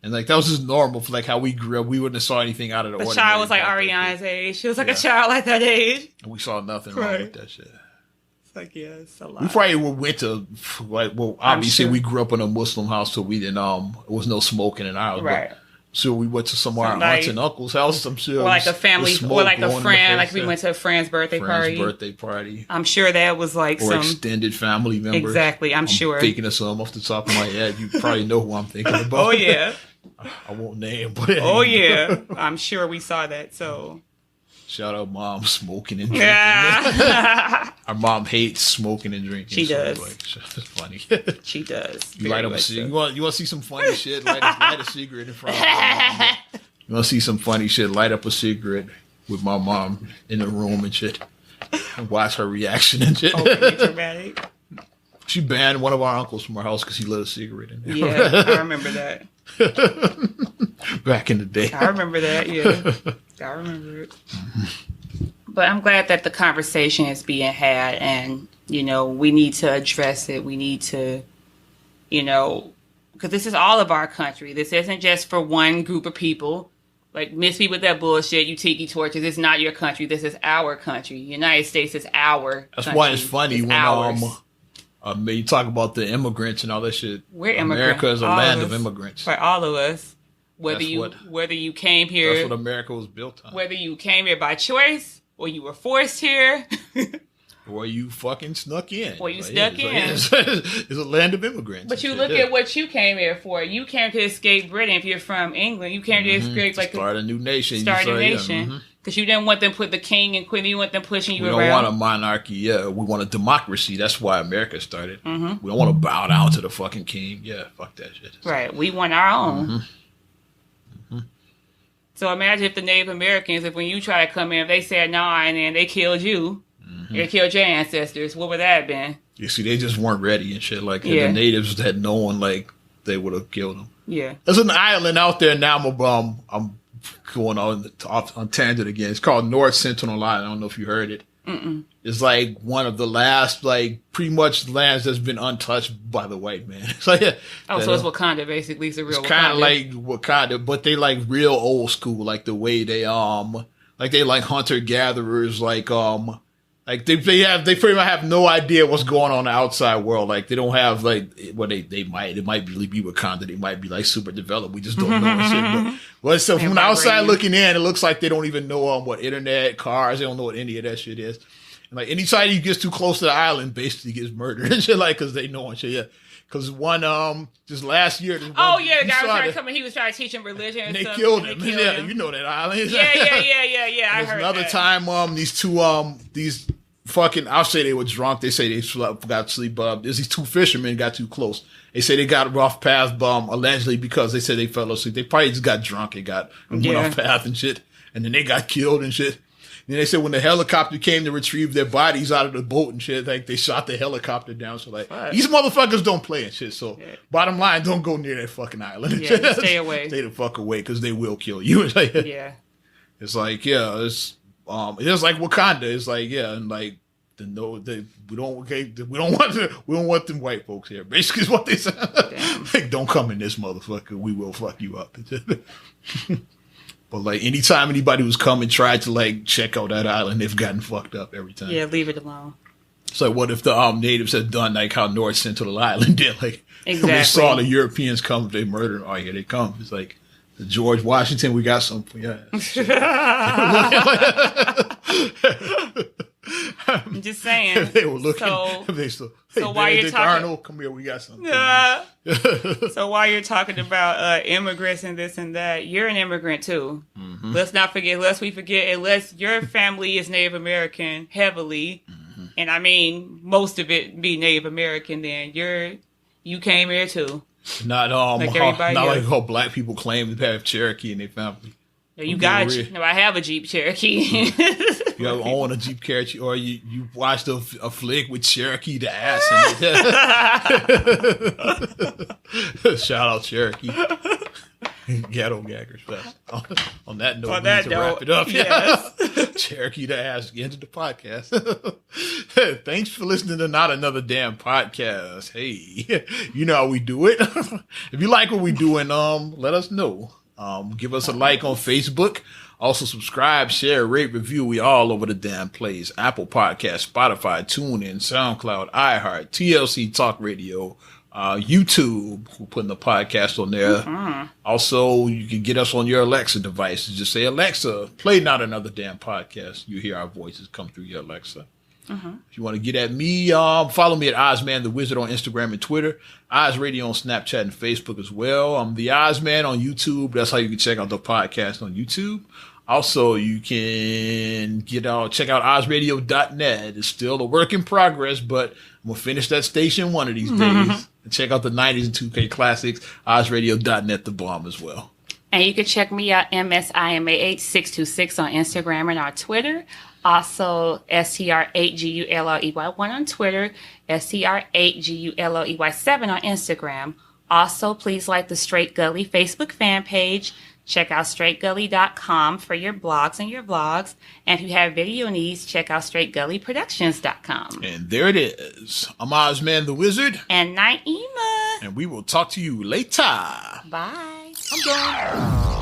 And like that was just normal for like how we grew up. We wouldn't have saw anything out of the ordinary. The child was like Ariana's age. She was like a child like that age. And we saw nothing wrong with that shit. It's like it's a lot. We probably went to like obviously we grew up in a Muslim house, so we didn't there was no smoking in ours. Right. But, so we went to some of our aunts and uncles' house. I'm sure, or like a family, or like a friend. Like we went to a friend's birthday party. I'm sure that was like or some extended family members. Exactly, I'm sure. Thinking of some off the top of my head, you probably know who I'm thinking about. Oh yeah. I won't name, but yeah, I'm sure we saw that. So, shout out mom smoking and drinking. Yeah. Our mom hates smoking and drinking. She does. It's funny. She does. You light up a cigarette. You want to see some funny shit? Light a cigarette in front of mom. You want to see some funny shit? Light up a cigarette with my mom in the room and shit, and watch her reaction and shit. Overly dramatic. She banned one of our uncles from our house because he lit a cigarette in there. Yeah, I remember that. Back in the day. I remember that, yeah. I remember it. But I'm glad that the conversation is being had and, we need to address it. We need to, because this is all of our country. This isn't just for one group of people. Like, miss me with that bullshit, you tiki torches. It's not your country. This is our country. United States is our That's country. Why it's funny it's when you talk about the immigrants and all that shit. We're immigrants. America is a land of immigrants. For all of us. Whether you came here. That's what America was built on. Whether you came here by choice or you were forced here. Or you fucking snuck in. Or you snuck in. It's a land of immigrants. But you look at what you came here for. You came to escape Britain if you're from England. You came to escape start a new nation. Start a nation. Because you didn't want them put the king and queen. You want them pushing you We around. don't want a monarchy. Yeah, we want a democracy. That's why America started. Mm-hmm. We don't want to bow down to the fucking king. Yeah, fuck that shit. Right. We want our own. Mm-hmm. So imagine if the Native Americans, if when you try to come in, if they said nah and then they killed you, they killed your ancestors, what would that have been? You see, they just weren't ready and shit. Like, Yeah. the natives had known, like, they would have killed them. Yeah. There's an island out there now. I'm going on tangent again. It's called North Sentinel Island. I don't know if you heard it. Mm-mm. It's like one of the last, like, pretty much lands that's been untouched by the white man. So, yeah. Oh, so it's Wakanda, basically. It's a real It's Wakanda. kind of like Wakanda, but they like real old school, like the way they like hunter gatherers, like they pretty much have no idea what's going on in the outside world. Like they don't have like what it might really be Wakanda. They might be like super developed. We just don't know and shit. But so from the outside looking in, it looks like they don't even know what internet, cars. They don't know what any of that shit is. And like anybody who gets too close to the island basically gets murdered and shit. Like because they know and shit. Yeah. Because one, just last year. The guy was trying to come in. He was trying to teach him religion and they stuff. Killed him. Yeah, you know that island. Yeah. I heard another that. time, these fucking, I'll say they were drunk. They say they forgot to sleep. There's these two fishermen got too close. They say they got off path, allegedly because they said they fell asleep. They probably just got drunk and went off path and shit. And then they got killed and shit. Then they said when the helicopter came to retrieve their bodies out of the boat and shit, like they shot the helicopter down. So like these motherfuckers don't play and shit. So bottom line, don't go near that fucking island. Yeah, stay away. Stay the fuck away because they will kill you. It's like, it's like it's like Wakanda. It's like and like we don't want them white folks here. Basically, is what they said. Like, don't come in this motherfucker. We will fuck you up. But like anytime anybody was coming, tried to like check out that island, they've gotten fucked up every time. Yeah, leave it alone. So what if the natives had done like how North Central Island did? Like exactly. When they saw the Europeans come, they murdered them. Oh, here they come. It's like the George Washington. We got something. Yeah. I'm just saying. They were looking. So while you're talking, Arnold, come here. We got something. So while you're talking about immigrants and this and that, you're an immigrant too. Mm-hmm. Let's not forget. Unless your family is Native American heavily, and I mean most of it be Native American, then you came here too. Not like how black people claim to have Cherokee in their family. You got I have a Jeep Cherokee. You ever own a Jeep Cherokee, or you watched a flick with Cherokee the ass in it. Shout out Cherokee. Ghetto Gaggers Fest. On that note, we need to wrap it up. Yes. Cherokee the ass, end of the podcast. Thanks for listening to Not Another Damn Podcast. Hey, you know how we do it. If you like what we doing, let us know. Give us a like on Facebook. Also subscribe, share, rate, review. We all over the damn place. Apple Podcasts, Spotify, TuneIn, SoundCloud, iHeart, TLC Talk Radio, YouTube. We're putting the podcast on there. Mm-hmm. Also, you can get us on your Alexa devices. Just say, Alexa, play Not Another Damn Podcast. You hear our voices come through your Alexa. Mm-hmm. If you want to get at me, follow me at Ozman the Wizard on Instagram and Twitter. Oz Radio on Snapchat and Facebook as well. I'm the Ozman on YouTube. That's how you can check out the podcast on YouTube. Also, you can check out OzRadio.net. It's still a work in progress, but I'm going to finish that station one of these days. And check out the 90s and 2K classics. OzRadio.net, the bomb as well. And you can check me out, MSIMAH626 on Instagram and on Twitter. Also, STR8GULLEY1 on Twitter, STR8GULLEY7 on Instagram. Also, please like the Straight Gully Facebook fan page. Check out straightgully.com for your blogs and your vlogs. And if you have video needs, check out straightgullyproductions.com. And there it is. I'm Ozman the Wizard. And Naima. And we will talk to you later. Bye. I'm done.